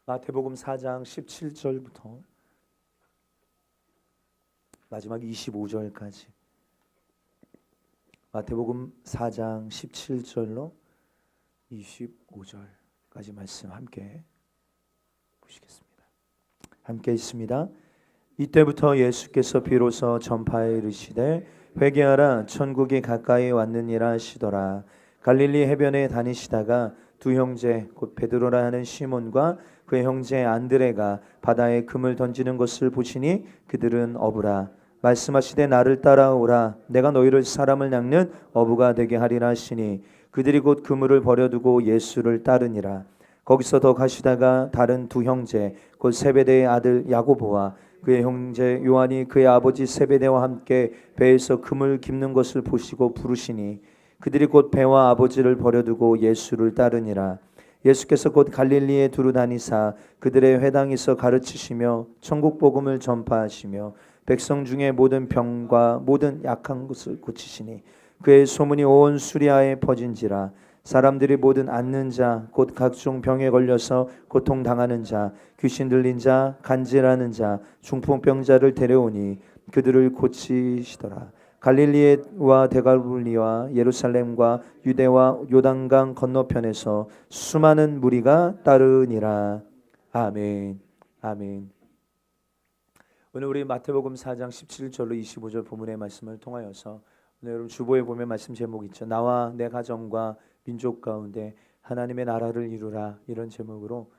마태복음 4장 17절부터 마지막 25절까지 마태복음 4장 17절로 25절까지 말씀 함께 보시겠습니다. 함께 있습니다. 이때부터 예수께서 비로소 전파에 이르시되 회개하라 천국이 가까이 왔느니라 하시더라. 갈릴리 해변에 다니시다가 두 형제 곧 베드로라 하는 시몬과 그의 형제 안드레가 바다에 금을 던지는 것을 보시니 그들은 어부라. 말씀하시되 나를 따라오라. 내가 너희를 사람을 낚는 어부가 되게 하리라 하시니 그들이 곧 그물을 버려두고 예수를 따르니라. 거기서 더 가시다가 다른 두 형제 곧 세베대의 아들 야고보와 그의 형제 요한이 그의 아버지 세베대와 함께 배에서 금을 깁는 것을 보시고 부르시니 그들이 곧 배와 아버지를 버려두고 예수를 따르니라. 예수께서 곧 갈릴리에 두루 다니사 그들의 회당에서 가르치시며 천국 복음을 전파하시며 백성 중에 모든 병과 모든 약한 것을 고치시니 그의 소문이 온 수리아에 퍼진지라. 사람들이 모든 앓는 자 곧 각종 병에 걸려서 고통당하는 자 귀신 들린 자 간질하는 자 중풍병자를 데려오니 그들을 고치시더라. 갈릴리와 데갈릴리와 예루살렘과 유대와 요단강 건너편에서 수많은 무리가 따르니라. 아멘. 아멘. 오늘 우리 마태복음 4장 17절로 25절 본문의 말씀을 통하여서 오늘 여러분 주보에 보면 말씀 제목 있죠. 나와 내 가정과 민족 가운데 하나님의 나라를 이루라. 이런 제목으로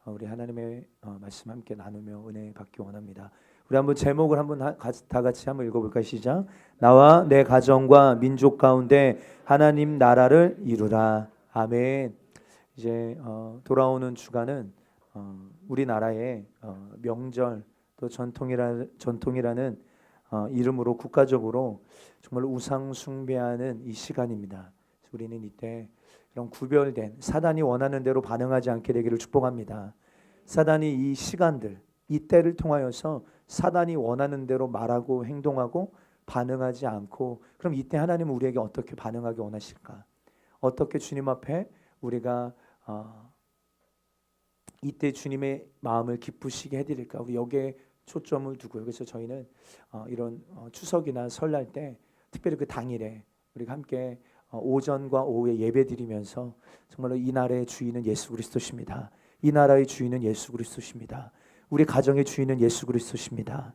우리 하나님의 말씀 함께 나누며 은혜 받기 원합니다. 우리 한번 제목을 한번 다 같이 한번 읽어볼까요? 시작. 나와 내 가정과 민족 가운데 하나님 나라를 이루라. 아멘. 이제 돌아오는 주간은 우리나라의 명절 또 전통이라는 이름으로 국가적으로 정말 우상 숭배하는 이 시간입니다. 우리는 이때 이런 구별된 사단이 원하는 대로 반응하지 않게 되기를 축복합니다. 사단이 이 시간들 이때를 통하여서 사단이 원하는 대로 말하고 행동하고 반응하지 않고 그럼 이때 하나님은 우리에게 어떻게 반응하기 원하실까? 어떻게 주님 앞에 우리가 이때 주님의 마음을 기쁘시게 해드릴까? 우리 여기에 초점을 두고요. 그래서 저희는 이런 추석이나 설날 때 특별히 그 당일에 우리가 함께 오전과 오후에 예배드리면서 정말로 이 나라의 주인은 예수 그리스도십니다. 이 나라의 주인은 예수 그리스도십니다. 우리 가정의 주인은 예수 그리스도십니다.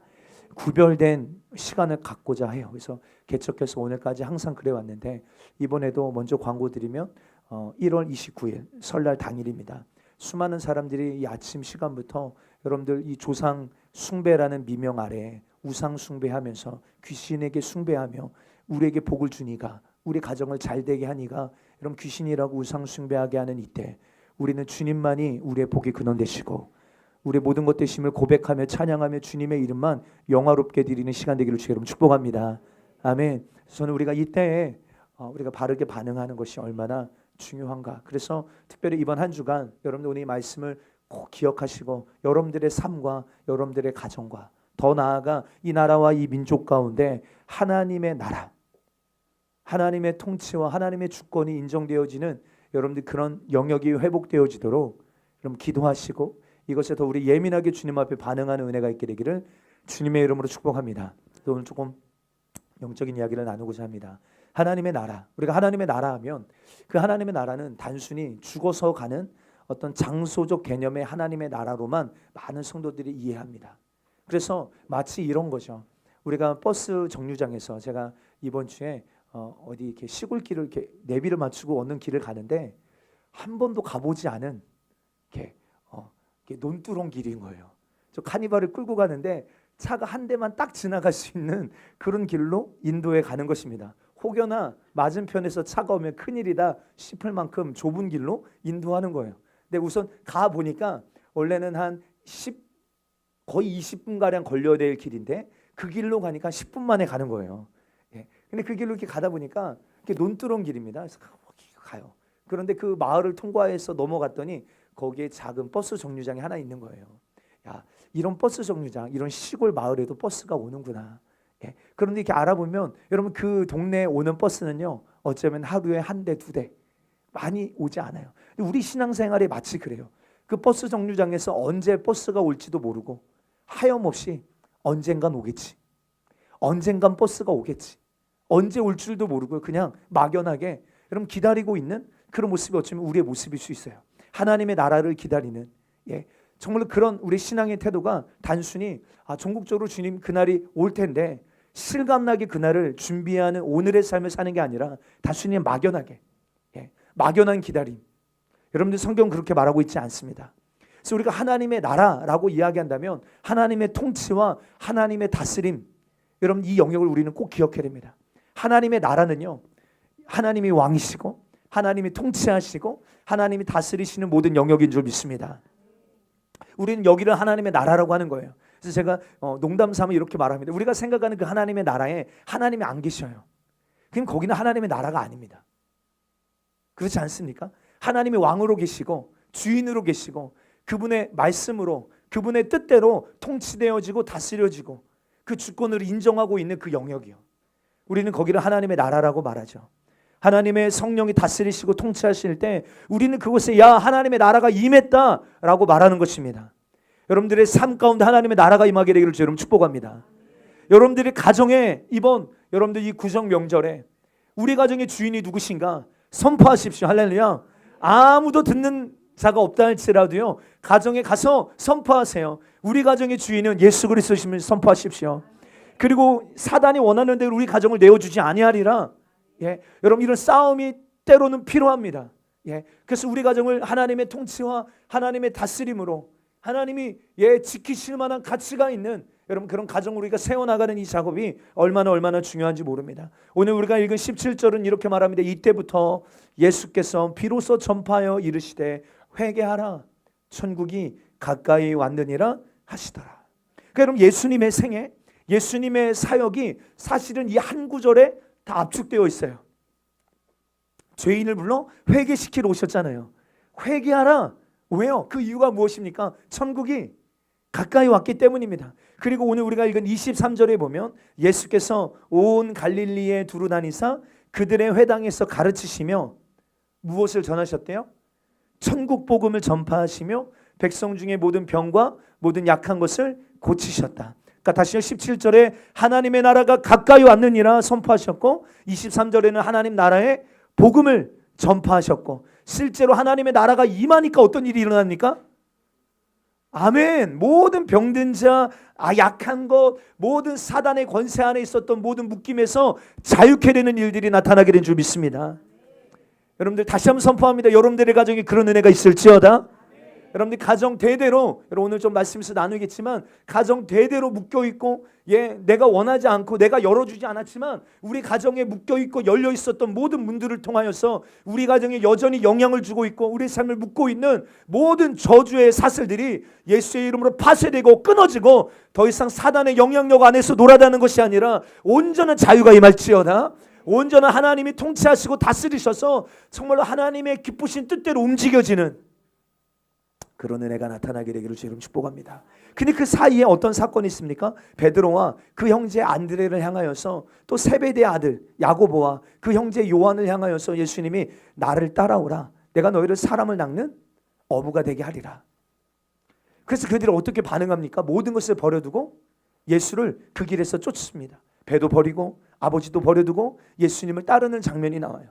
구별된 시간을 갖고자 해요. 그래서 개척해서 오늘까지 항상 그래 왔는데 이번에도 먼저 광고 드리면 1월 29일 설날 당일입니다. 수많은 사람들이 이 아침 시간부터 여러분들 이 조상 숭배라는 미명 아래 우상 숭배하면서 귀신에게 숭배하며 우리에게 복을 주니가 우리 가정을 잘되게 하니가 여러분 귀신이라고 우상 숭배하게 하는 이때 우리는 주님만이 우리의 복의 근원 되시고 우리의 모든 것 되심을 고백하며 찬양하며 주님의 이름만 영화롭게 드리는 시간 되기를 주의 여러분 축복합니다. 아멘. 저는 우리가 이때에 우리가 바르게 반응하는 것이 얼마나 중요한가. 그래서 특별히 이번 한 주간 여러분들 오늘 이 말씀을 꼭 기억하시고 여러분들의 삶과 여러분들의 가정과 더 나아가 이 나라와 이 민족 가운데 하나님의 나라 하나님의 통치와 하나님의 주권이 인정되어지는 여러분들 그런 영역이 회복되어지도록 여러분 기도하시고 이것에 더 우리 예민하게 주님 앞에 반응하는 은혜가 있게 되기를 주님의 이름으로 축복합니다. 오늘 조금 영적인 이야기를 나누고자 합니다. 하나님의 나라, 우리가 하나님의 나라 하면 그 하나님의 나라는 단순히 죽어서 가는 어떤 장소적 개념의 하나님의 나라로만 많은 성도들이 이해합니다. 그래서 마치 이런 거죠. 우리가 버스 정류장에서 제가 이번 주에 어디 이렇게 시골길을 이렇게 내비를 맞추고 얻는 길을 가는데 한 번도 가보지 않은 이렇게 논두렁 길인 거예요. 저 카니발을 끌고 가는데 차가 한 대만 딱 지나갈 수 있는 그런 길로 인도에 가는 것입니다. 혹여나 맞은편에서 차가 오면 큰일이다 싶을 만큼 좁은 길로 인도하는 거예요. 근데 우선 가보니까 원래는 한 거의 20분가량 걸려야 될 길인데 그 길로 가니까 10분 만에 가는 거예요. 근데 그 길로 이렇게 가다 보니까 논두렁 길입니다. 그래서 가요. 그런데 그 마을을 통과해서 넘어갔더니 거기에 작은 버스 정류장이 하나 있는 거예요. 야, 이런 버스 정류장, 이런 시골 마을에도 버스가 오는구나. 그런데 이렇게 알아보면 여러분 그 동네에 오는 버스는요 어쩌면 하루에 한 대, 두 대 많이 오지 않아요. 우리 신앙생활에 마치 그래요. 그 버스 정류장에서 언제 버스가 올지도 모르고 하염없이 언젠간 오겠지. 언젠간 버스가 오겠지. 언제 올 줄도 모르고 그냥 막연하게 여러분 기다리고 있는 그런 모습이 어쩌면 우리의 모습일 수 있어요. 하나님의 나라를 기다리는 정말로 그런 우리 신앙의 태도가 단순히 전국적으로 주님 그날이 올 텐데 실감나게 그날을 준비하는 오늘의 삶을 사는 게 아니라 단순히 막연하게 막연한 기다림. 여러분들 성경은 그렇게 말하고 있지 않습니다. 그래서 우리가 하나님의 나라라고 이야기한다면 하나님의 통치와 하나님의 다스림, 여러분 이 영역을 우리는 꼭 기억해야 됩니다. 하나님의 나라는요, 하나님이 왕이시고 하나님이 통치하시고 하나님이 다스리시는 모든 영역인 줄 믿습니다. 우리는 여기를 하나님의 나라라고 하는 거예요. 그래서 제가 농담 삼아 이렇게 말합니다. 우리가 생각하는 그 하나님의 나라에 하나님이 안 계셔요. 그럼 거기는 하나님의 나라가 아닙니다. 그렇지 않습니까? 하나님이 왕으로 계시고 주인으로 계시고 그분의 말씀으로 그분의 뜻대로 통치되어지고 다스려지고 그 주권을 인정하고 있는 그 영역이요. 우리는 거기를 하나님의 나라라고 말하죠. 하나님의 성령이 다스리시고 통치하실 때 우리는 그곳에 야 하나님의 나라가 임했다라고 말하는 것입니다. 여러분들의 삶 가운데 하나님의 나라가 임하게 되기를 여러분 축복합니다. 여러분들의 가정에 이번 여러분들 이 구정 명절에 우리 가정의 주인이 누구신가 선포하십시오. 할렐루야. 아무도 듣는 자가 없다 할지라도요 가정에 가서 선포하세요. 우리 가정의 주인은 예수 그리스도심을 선포하십시오. 그리고 사단이 원하는 대로 우리 가정을 내어주지 아니하리라. 여러분 이런 싸움이 때로는 필요합니다. 그래서 우리 가정을 하나님의 통치와 하나님의 다스림으로 하나님이 지키실 만한 가치가 있는 여러분 그런 가정을 우리가 세워나가는 이 작업이 얼마나 중요한지 모릅니다. 오늘 우리가 읽은 17절은 이렇게 말합니다. 이때부터 예수께서 비로소 전파하여 이르시되 회개하라 천국이 가까이 왔느니라 하시더라. 그러니까 여러분 예수님의 생애 예수님의 사역이 사실은 이 한 구절에 다 압축되어 있어요. 죄인을 불러 회개시키러 오셨잖아요. 회개하라. 왜요? 그 이유가 무엇입니까? 천국이 가까이 왔기 때문입니다. 그리고 오늘 우리가 읽은 23절에 보면 예수께서 온 갈릴리에 두루 다니사 그들의 회당에서 가르치시며 무엇을 전하셨대요? 천국 복음을 전파하시며 백성 중에 모든 병과 모든 약한 것을 고치셨다. 그러니까 다시요 17절에 하나님의 나라가 가까이 왔느니라 선포하셨고 23절에는 하나님 나라의 복음을 전파하셨고 실제로 하나님의 나라가 임하니까 어떤 일이 일어납니까? 아멘. 모든 병든 자, 약한 것, 모든 사단의 권세 안에 있었던 모든 묶임에서 자유케 되는 일들이 나타나게 된 줄 믿습니다. 여러분들 다시 한번 선포합니다. 여러분들의 가정에 그런 은혜가 있을지어다. 여러분들 가정 대대로 여러분 오늘 좀 말씀에서 나누겠지만 가정 대대로 묶여있고 내가 원하지 않고 내가 열어주지 않았지만 우리 가정에 묶여있고 열려있었던 모든 문들을 통하여서 우리 가정에 여전히 영향을 주고 있고 우리 삶을 묶고 있는 모든 저주의 사슬들이 예수의 이름으로 파쇄되고 끊어지고 더 이상 사단의 영향력 안에서 놀아다는 것이 아니라 온전한 자유가 임할지어다. 온전한 하나님이 통치하시고 다스리셔서 정말로 하나님의 기쁘신 뜻대로 움직여지는 그런 은혜가 나타나게 되기를 주님 축복합니다. 근데 그 사이에 어떤 사건이 있습니까? 베드로와 그 형제 안드레를 향하여서 또 세베대의 아들 야고보와 그 형제 요한을 향하여서 예수님이 나를 따라오라. 내가 너희를 사람을 낚는 어부가 되게 하리라. 그래서 그들이 어떻게 반응합니까? 모든 것을 버려두고 예수를 그 길에서 쫓습니다. 배도 버리고 아버지도 버려두고 예수님을 따르는 장면이 나와요.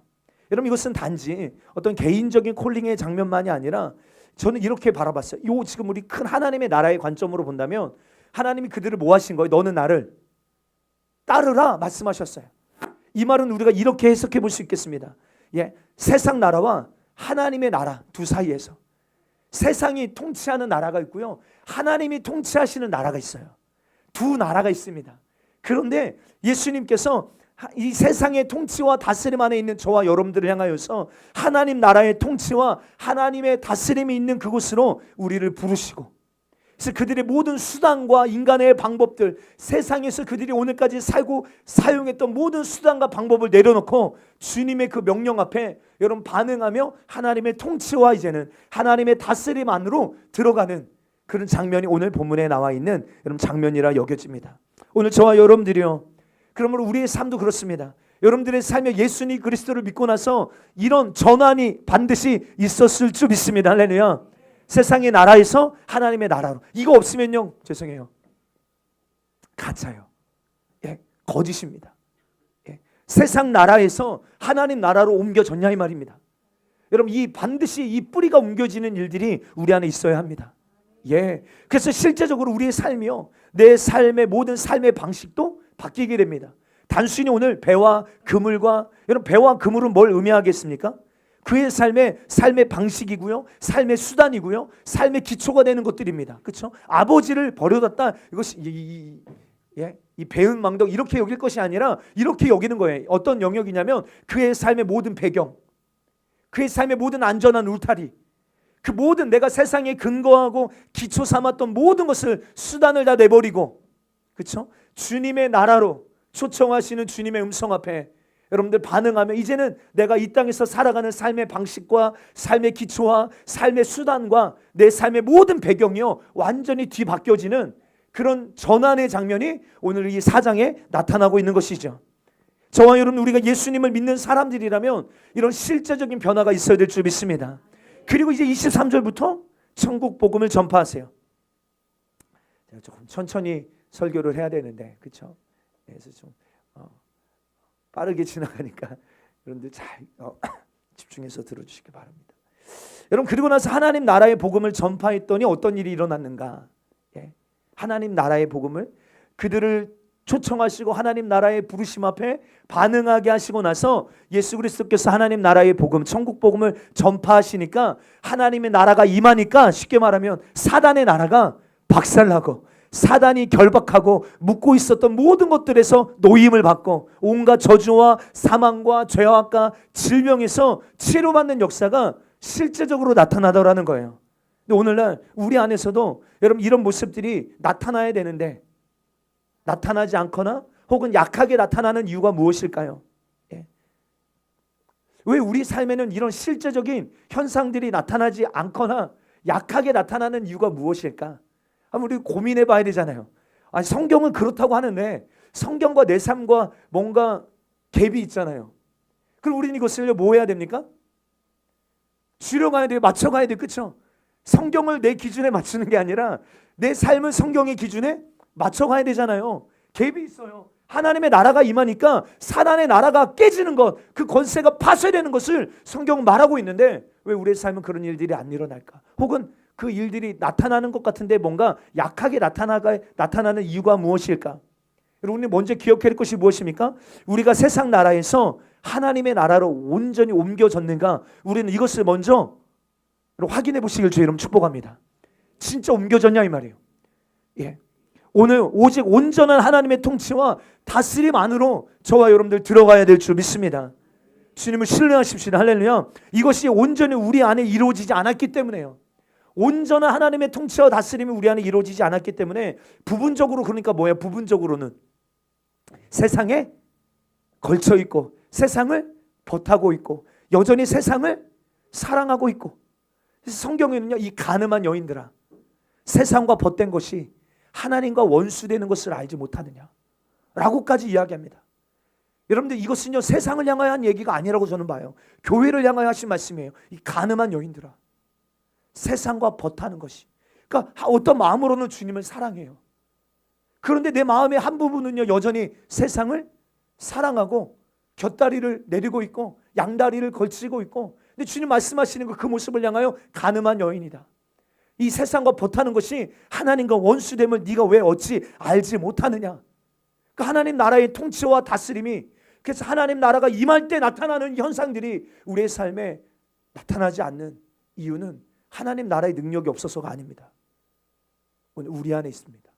여러분 이것은 단지 어떤 개인적인 콜링의 장면만이 아니라 저는 이렇게 바라봤어요. 요 지금 우리 큰 하나님의 나라의 관점으로 본다면 하나님이 그들을 뭐 하신 거예요? 너는 나를 따르라 말씀하셨어요. 이 말은 우리가 이렇게 해석해 볼 수 있겠습니다. 세상 나라와 하나님의 나라 두 사이에서 세상이 통치하는 나라가 있고요. 하나님이 통치하시는 나라가 있어요. 두 나라가 있습니다. 그런데 예수님께서 이 세상의 통치와 다스림 안에 있는 저와 여러분들을 향하여서 하나님 나라의 통치와 하나님의 다스림이 있는 그곳으로 우리를 부르시고 그래서 그들의 모든 수단과 인간의 방법들 세상에서 그들이 오늘까지 살고 사용했던 모든 수단과 방법을 내려놓고 주님의 그 명령 앞에 여러분 반응하며 하나님의 통치와 이제는 하나님의 다스림 안으로 들어가는 그런 장면이 오늘 본문에 나와 있는 여러분 장면이라 여겨집니다. 오늘 저와 여러분들이요 그러므로 우리의 삶도 그렇습니다. 여러분들의 삶에 예수님 그리스도를 믿고 나서 이런 전환이 반드시 있었을 줄 믿습니다. 할렐루야. 세상의 나라에서 하나님의 나라로. 이거 없으면요, 죄송해요, 가짜요. 예, 거짓입니다. 예, 세상 나라에서 하나님 나라로 옮겨졌냐 이 말입니다. 여러분, 이 반드시 이 뿌리가 옮겨지는 일들이 우리 안에 있어야 합니다. 예, 그래서 실제적으로 우리의 삶이요, 내 삶의 모든 삶의 방식도 바뀌게 됩니다. 단순히 오늘 배와 그물과, 여러분 배와 그물은 뭘 의미하겠습니까? 그의 삶의 방식이고요, 삶의 수단이고요, 삶의 기초가 되는 것들입니다. 그렇죠? 아버지를 버려뒀다, 이것이 이 배은망덕 이렇게 여길 것이 아니라 이렇게 여기는 거예요. 어떤 영역이냐면 그의 삶의 모든 배경, 그의 삶의 모든 안전한 울타리, 그 모든 내가 세상에 근거하고 기초 삼았던 모든 것을, 수단을 다 내버리고, 그렇죠? 주님의 나라로 초청하시는 주님의 음성 앞에 여러분들 반응하면 이제는 내가 이 땅에서 살아가는 삶의 방식과 삶의 기초와 삶의 수단과 내 삶의 모든 배경이요, 완전히 뒤바뀌어지는 그런 전환의 장면이 오늘 이 4장에 나타나고 있는 것이죠. 저와 여러분, 우리가 예수님을 믿는 사람들이라면 이런 실제적인 변화가 있어야 될 줄 믿습니다. 그리고 이제 23절부터 천국 복음을 전파하세요. 제가 조금 천천히 설교를 해야 되는데, 그렇죠? 그래서 좀 빠르게 지나가니까 여러분들 잘 집중해서 들어주시기 바랍니다. 여러분, 그리고 나서 하나님 나라의 복음을 전파했더니 어떤 일이 일어났는가? 예. 하나님 나라의 복음을, 그들을 초청하시고 하나님 나라의 부르심 앞에 반응하게 하시고 나서 예수 그리스도께서 하나님 나라의 복음, 천국 복음을 전파하시니까 하나님의 나라가 임하니까, 쉽게 말하면 사단의 나라가 박살나고 사단이 결박하고 묶고 있었던 모든 것들에서 노임을 받고 온갖 저주와 사망과 죄악과 질병에서 치료받는 역사가 실제적으로 나타나더라는 거예요. 근데 오늘날 우리 안에서도 여러분 이런 모습들이 나타나야 되는데 나타나지 않거나 혹은 약하게 나타나는 이유가 무엇일까요? 예. 왜 우리 삶에는 이런 실제적인 현상들이 나타나지 않거나 약하게 나타나는 이유가 무엇일까? 한번 우리 고민해 봐야 되잖아요. 아니, 성경은 그렇다고 하는데 성경과 내 삶과 뭔가 갭이 있잖아요. 그럼 우리는 이것을 뭐 해야 됩니까? 줄여가야 돼요. 맞춰가야 돼요. 그렇죠? 성경을 내 기준에 맞추는 게 아니라 내 삶을 성경의 기준에 맞춰가야 되잖아요. 갭이 있어요. 하나님의 나라가 임하니까 사단의 나라가 깨지는 것, 그 권세가 파쇄되는 것을 성경은 말하고 있는데 왜 우리의 삶은 그런 일들이 안 일어날까? 혹은 그 일들이 나타나는 것 같은데 뭔가 약하게 나타나는 이유가 무엇일까? 여러분이 먼저 기억해야 할 것이 무엇입니까? 우리가 세상 나라에서 하나님의 나라로 온전히 옮겨졌는가? 우리는 이것을 먼저 확인해 보시길 주의 이름 축복합니다. 진짜 옮겨졌냐 이 말이에요. 예. 오늘 오직 온전한 하나님의 통치와 다스림 안으로 저와 여러분들 들어가야 될 줄 믿습니다. 주님을 신뢰하십시오. 할렐루야. 이것이 온전히 우리 안에 이루어지지 않았기 때문에요. 온전한 하나님의 통치와 다스림이 우리 안에 이루어지지 않았기 때문에 부분적으로, 그러니까 뭐야? 부분적으로는 세상에 걸쳐 있고 세상을 버타고 있고 여전히 세상을 사랑하고 있고, 성경에는요, 이 간음한 여인들아, 세상과 벗된 것이 하나님과 원수되는 것을 알지 못하느냐 라고까지 이야기합니다. 여러분들, 이것은요 세상을 향하여 한 얘기가 아니라고 저는 봐요. 교회를 향하여 하신 말씀이에요. 이 간음한 여인들아, 세상과 벗하는 것이, 그러니까 어떤 마음으로는 주님을 사랑해요. 그런데 내 마음의 한 부분은요 여전히 세상을 사랑하고 곁다리를 내리고 있고 양다리를 걸치고 있고, 근데 주님 말씀하시는 그 모습을 향하여 간음한 여인이다. 이 세상과 벗하는 것이 하나님과 원수됨을 네가 왜 어찌 알지 못하느냐. 그러니까 하나님 나라의 통치와 다스림이, 그래서 하나님 나라가 임할 때 나타나는 현상들이 우리의 삶에 나타나지 않는 이유는 하나님 나라의 능력이 없어서가 아닙니다. 오늘 우리 안에 있습니다.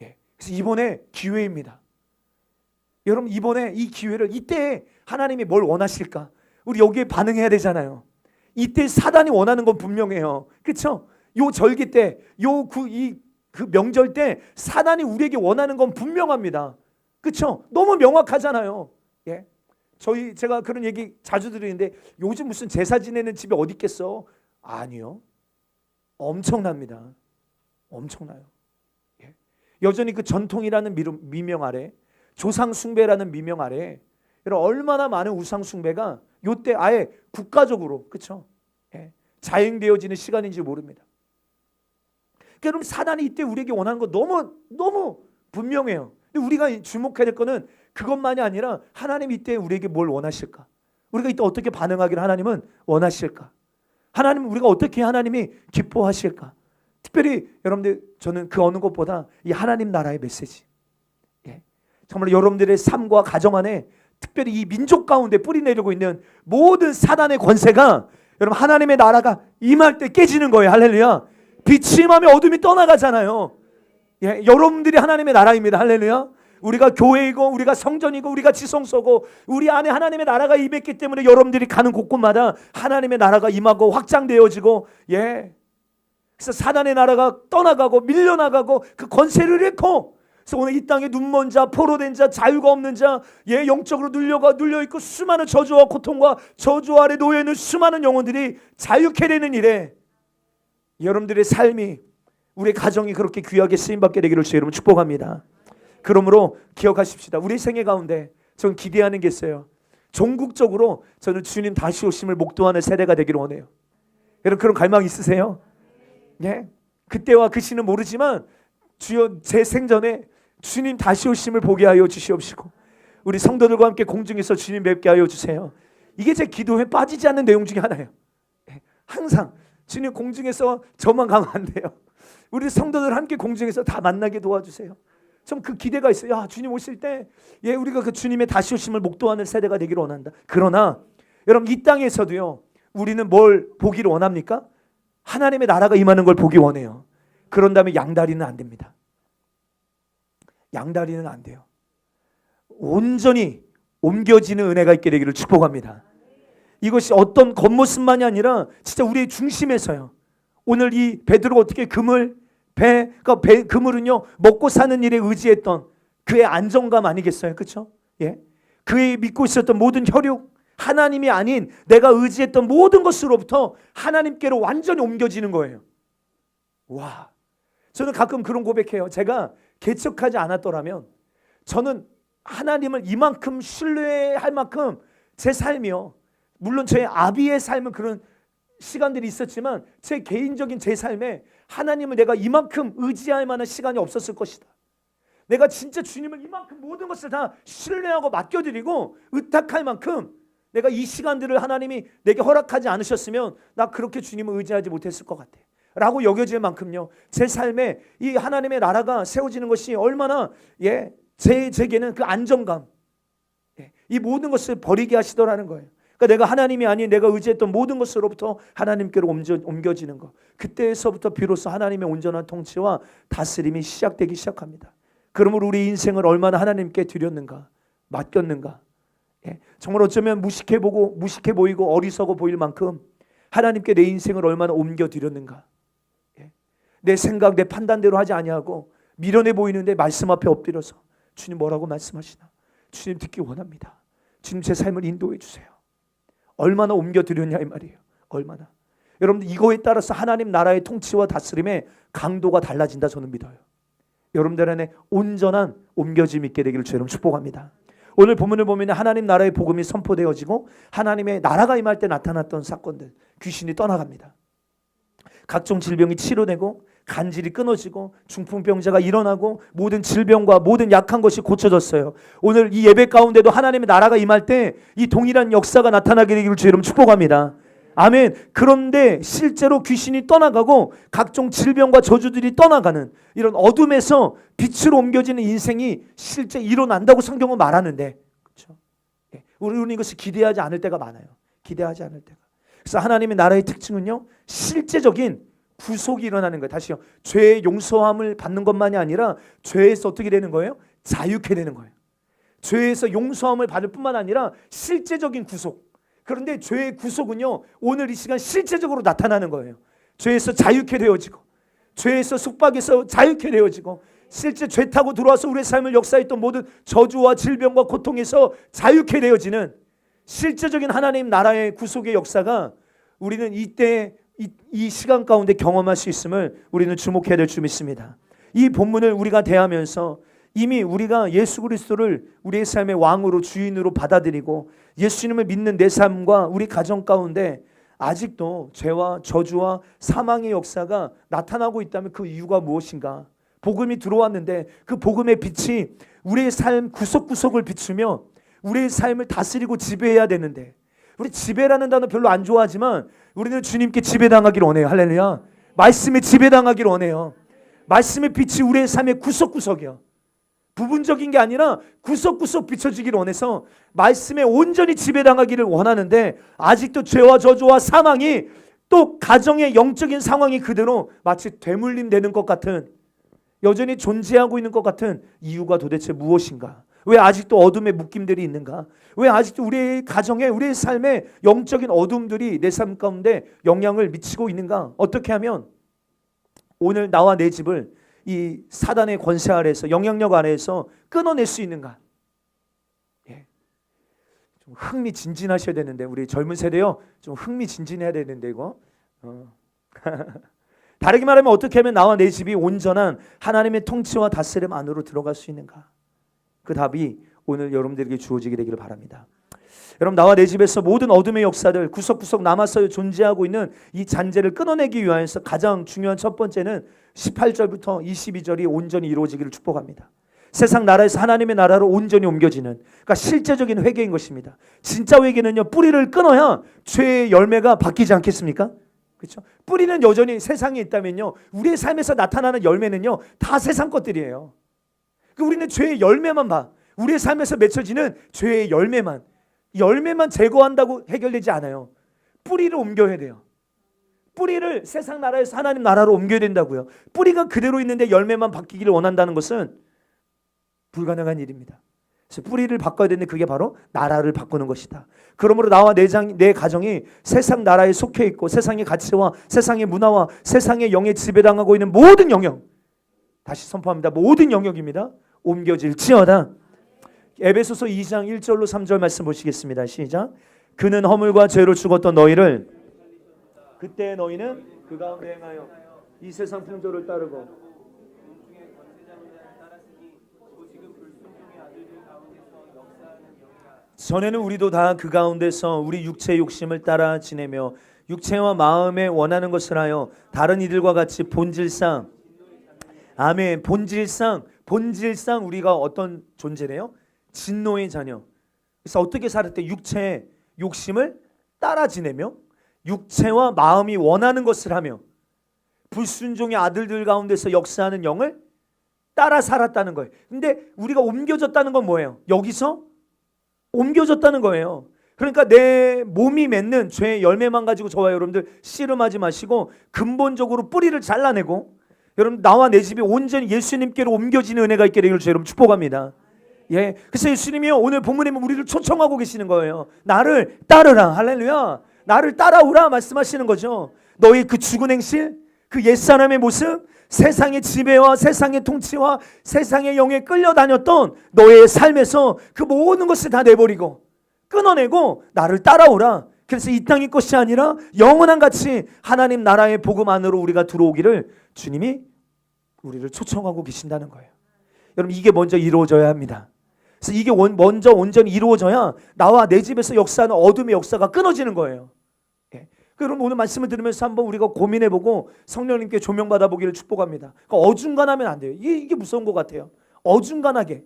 예. 그래서 이번에 기회입니다. 여러분, 이번에 이 기회를, 이때 하나님이 뭘 원하실까? 우리 여기에 반응해야 되잖아요. 이때 사단이 원하는 건 분명해요. 그렇죠? 요 절기 때, 그 명절 때 사단이 우리에게 원하는 건 분명합니다. 그렇죠? 너무 명확하잖아요. 예. 제가 그런 얘기 자주 드리는데, 요즘 무슨 제사 지내는 집이 어디 있겠어? 아니요. 엄청납니다. 엄청나요. 예. 여전히 그 전통이라는 미명 아래, 조상 숭배라는 미명 아래, 얼마나 많은 우상 숭배가 요때 아예 국가적으로, 그렇죠? 예. 자행되어지는 시간인지 모릅니다. 그러니까 여러분, 사단이 이때 우리에게 원하는 거 너무 분명해요. 근데 우리가 주목해야 될 거는 그것만이 아니라 하나님 이때 우리에게 뭘 원하실까? 우리가 이때 어떻게 반응하기를 하나님은 원하실까? 하나님, 우리가 어떻게 하나님이 기뻐하실까? 특별히 여러분들, 저는 그 어느 것보다 이 하나님 나라의 메시지, 정말 여러분들의 삶과 가정 안에 특별히 이 민족 가운데 뿌리내리고 있는 모든 사단의 권세가 여러분 하나님의 나라가 임할 때 깨지는 거예요. 할렐루야. 빛이 임하면 어둠이 떠나가잖아요. 여러분들이 하나님의 나라입니다. 할렐루야. 우리가 교회이고 우리가 성전이고 우리가 지성소고 우리 안에 하나님의 나라가 임했기 때문에 여러분들이 가는 곳곳마다 하나님의 나라가 임하고 확장되어지고, 그래서 사단의 나라가 떠나가고 밀려나가고 그 권세를 잃고, 그래서 오늘 이 땅에 눈먼 자, 포로된 자, 자유가 없는 자, 영적으로 눌려있고 수많은 저주와 고통과 저주 아래 놓여있는 수많은 영혼들이 자유케 되는 일에 여러분들의 삶이, 우리의 가정이 그렇게 귀하게 쓰임받게 되기를 주 여러분 축복합니다. 그러므로 기억하십시다. 우리 생애 가운데 저는 기대하는 게 있어요. 종국적으로 저는 주님 다시 오심을 목도하는 세대가 되기를 원해요. 여러분, 그런 갈망 있으세요? 그때와 그 시는 모르지만 주여, 제 생전에 주님 다시 오심을 보게 하여 주시옵시고 우리 성도들과 함께 공중에서 주님 뵙게 하여 주세요. 이게 제 기도에 빠지지 않는 내용 중에 하나예요. 항상 주님 공중에서 저만 가면 안 돼요. 우리 성도들 함께 공중에서 다 만나게 도와주세요. 좀 그 기대가 있어요. 주님 오실 때 우리가 그 주님의 다시 오심을 목도하는 세대가 되기를 원한다. 그러나 여러분, 이 땅에서도요, 우리는 뭘 보기를 원합니까? 하나님의 나라가 임하는 걸 보기 원해요. 그런 다음에 양다리는 안 됩니다. 양다리는 안 돼요. 온전히 옮겨지는 은혜가 있게 되기를 축복합니다. 이것이 어떤 겉모습만이 아니라 진짜 우리의 중심에서요. 오늘 이 베드로가 어떻게 그물은요, 먹고 사는 일에 의지했던 그의 안정감 아니겠어요? 그렇죠? 그의 믿고 있었던 모든 혈육, 하나님이 아닌 내가 의지했던 모든 것으로부터 하나님께로 완전히 옮겨지는 거예요. 와, 저는 가끔 그런 고백해요. 제가 개척하지 않았더라면 저는 하나님을 이만큼 신뢰할 만큼 제 삶이요, 물론 제 아비의 삶은 그런 시간들이 있었지만 제 개인적인 제 삶에 하나님을 내가 이만큼 의지할 만한 시간이 없었을 것이다. 내가 진짜 주님을 이만큼 모든 것을 다 신뢰하고 맡겨드리고 의탁할 만큼 내가 이 시간들을 하나님이 내게 허락하지 않으셨으면 나 그렇게 주님을 의지하지 못했을 것 같아 라고 여겨질 만큼요, 제 삶에 이 하나님의 나라가 세워지는 것이 얼마나 제게는 그 안정감, 이 모든 것을 버리게 하시더라는 거예요. 그러니까 내가 하나님이 아닌 내가 의지했던 모든 것으로부터 하나님께로 옮겨지는 것, 그때에서부터 비로소 하나님의 온전한 통치와 다스림이 시작되기 시작합니다. 그러므로 우리 인생을 얼마나 하나님께 드렸는가, 맡겼는가, 정말 어쩌면 무식해 보이고 어리석어 보일 만큼 하나님께 내 인생을 얼마나 옮겨드렸는가, 내 생각, 내 판단대로 하지 아니하고 미련해 보이는데 말씀 앞에 엎드려서 주님 뭐라고 말씀하시나, 주님 듣기 원합니다. 주님 제 삶을 인도해 주세요. 얼마나 옮겨드렸냐 이 말이에요. 얼마나. 여러분들, 이거에 따라서 하나님 나라의 통치와 다스림의 강도가 달라진다 저는 믿어요. 여러분들 안에 온전한 옮겨짐 있게 되기를 주님 축복합니다. 오늘 본문을 보면 하나님 나라의 복음이 선포되어지고 하나님의 나라가 임할 때 나타났던 사건들, 귀신이 떠나갑니다. 각종 질병이 치료되고 간질이 끊어지고 중풍병자가 일어나고 모든 질병과 모든 약한 것이 고쳐졌어요. 오늘 이 예배 가운데도 하나님의 나라가 임할 때 이 동일한 역사가 나타나게 되기를 주 여러분 축복합니다. 아멘. 그런데 실제로 귀신이 떠나가고 각종 질병과 저주들이 떠나가는 이런 어둠에서 빛으로 옮겨지는 인생이 실제 일어난다고 성경은 말하는데, 그렇죠? 우리는 이것을 기대하지 않을 때가 많아요. 기대하지 않을 때가. 그래서 하나님의 나라의 특징은요, 실제적인 구속이 일어나는 거예요. 다시요, 죄의 용서함을 받는 것만이 아니라 죄에서 어떻게 되는 거예요? 자유케 되는 거예요. 죄에서 용서함을 받을 뿐만 아니라 실제적인 구속. 그런데 죄의 구속은요, 오늘 이 시간 실제적으로 나타나는 거예요. 죄에서 자유케 되어지고, 죄에서 속박에서 자유케 되어지고, 실제 죄 타고 들어와서 우리의 삶을 역사했던 모든 저주와 질병과 고통에서 자유케 되어지는 실제적인 하나님 나라의 구속의 역사가 우리는 이때 이 시간 가운데 경험할 수 있음을 우리는 주목해야 될 줄 믿습니다. 이 본문을 우리가 대하면서 이미 우리가 예수 그리스도를 우리의 삶의 왕으로 주인으로 받아들이고 예수님을 믿는 내 삶과 우리 가정 가운데 아직도 죄와 저주와 사망의 역사가 나타나고 있다면 그 이유가 무엇인가? 복음이 들어왔는데 그 복음의 빛이 우리의 삶 구석구석을 비추며 우리의 삶을 다스리고 지배해야 되는데, 우리 지배라는 단어 별로 안 좋아하지만 우리는 주님께 지배당하기를 원해요. 할렐루야. 말씀에 지배당하기를 원해요. 말씀의 빛이 우리의 삶의 구석구석이요, 부분적인 게 아니라 구석구석 비춰지기를 원해서 말씀에 온전히 지배당하기를 원하는데, 아직도 죄와 저주와 사망이 또 가정의 영적인 상황이 그대로 마치 되물림 되는 것 같은, 여전히 존재하고 있는 것 같은 이유가 도대체 무엇인가? 왜 아직도 어둠의 묶임들이 있는가? 왜 아직도 우리의 가정에, 우리의 삶에 영적인 어둠들이 내 삶 가운데 영향을 미치고 있는가? 어떻게 하면 오늘 나와 내 집을 이 사단의 권세 아래에서, 영향력 아래에서 끊어낼 수 있는가? 예. 좀 흥미진진하셔야 되는데, 우리 젊은 세대요, 좀 흥미진진해야 되는데 이거. 다르게 말하면 어떻게 하면 나와 내 집이 온전한 하나님의 통치와 다스림 안으로 들어갈 수 있는가? 그 답이 오늘 여러분들에게 주어지게 되기를 바랍니다. 여러분, 나와 내 집에서 모든 어둠의 역사들, 구석구석 남아서 존재하고 있는 이 잔재를 끊어내기 위하여서 가장 중요한 첫 번째는 18절부터 22절이 온전히 이루어지기를 축복합니다. 세상 나라에서 하나님의 나라로 온전히 옮겨지는, 그러니까 실제적인 회개인 것입니다. 진짜 회개는요, 뿌리를 끊어야 죄의 열매가 바뀌지 않겠습니까? 그렇죠? 뿌리는 여전히 세상에 있다면요, 우리의 삶에서 나타나는 열매는요 다 세상 것들이에요. 우리는 죄의 열매만 봐. 우리의 삶에서 맺혀지는 죄의 열매만 제거한다고 해결되지 않아요. 뿌리를 옮겨야 돼요. 뿌리를 세상 나라에서 하나님 나라로 옮겨야 된다고요. 뿌리가 그대로 있는데 열매만 바뀌기를 원한다는 것은 불가능한 일입니다. 그래서 뿌리를 바꿔야 되는데 그게 바로 나라를 바꾸는 것이다. 그러므로 나와 내 가정이 세상 나라에 속해 있고 세상의 가치와 세상의 문화와 세상의 영에 지배당하고 있는 모든 영역, 다시 선포합니다. 모든 영역입니다. 옮겨질지어다. 에베소서 2장 1절로 3절 말씀 보시겠습니다. 시작. 그는 허물과 죄로 죽었던 너희를, 그때 너희는 그 가운데 행하여 이 세상 풍조를 따르고 전에는 우리도 다 그 가운데서 우리 육체의 욕심을 따라 지내며 육체와 마음에 원하는 것을 하여 다른 이들과 같이 본질상, 아멘, 본질상 우리가 어떤 존재래요? 진노의 자녀. 그래서 어떻게 살 때 육체의 욕심을 따라 지내며 육체와 마음이 원하는 것을 하며 불순종의 아들들 가운데서 역사하는 영을 따라 살았다는 거예요. 근데 우리가 옮겨졌다는 건 뭐예요? 여기서 옮겨졌다는 거예요. 그러니까 내 몸이 맺는 죄의 열매만 가지고 저와 여러분들 씨름하지 마시고 근본적으로 뿌리를 잘라내고, 여러분, 나와 내 집이 온전히 예수님께로 옮겨지는 은혜가 있게 되기를 여러분 축복합니다. 예, 그래서 예수님이요, 오늘 본문에 우리를 초청하고 계시는 거예요. 나를 따르라. 할렐루야. 나를 따라오라 말씀하시는 거죠. 너희 그 죽은 행실, 그 옛사람의 모습, 세상의 지배와 세상의 통치와 세상의 영에 끌려다녔던 너의 삶에서 그 모든 것을 다 내버리고 끊어내고 나를 따라오라. 그래서 이 땅의 것이 아니라 영원한 가치 하나님 나라의 복음 안으로 우리가 들어오기를 주님이 우리를 초청하고 계신다는 거예요. 여러분, 이게 먼저 이루어져야 합니다. 그래서 이게 먼저 온전히 이루어져야 나와 내 집에서 역사하는 어둠의 역사가 끊어지는 거예요. 예. 그럼 오늘 말씀을 들으면서 한번 우리가 고민해보고 성령님께 조명받아보기를 축복합니다. 그러니까 어중간하면 안 돼요. 이게 무서운 것 같아요. 어중간하게.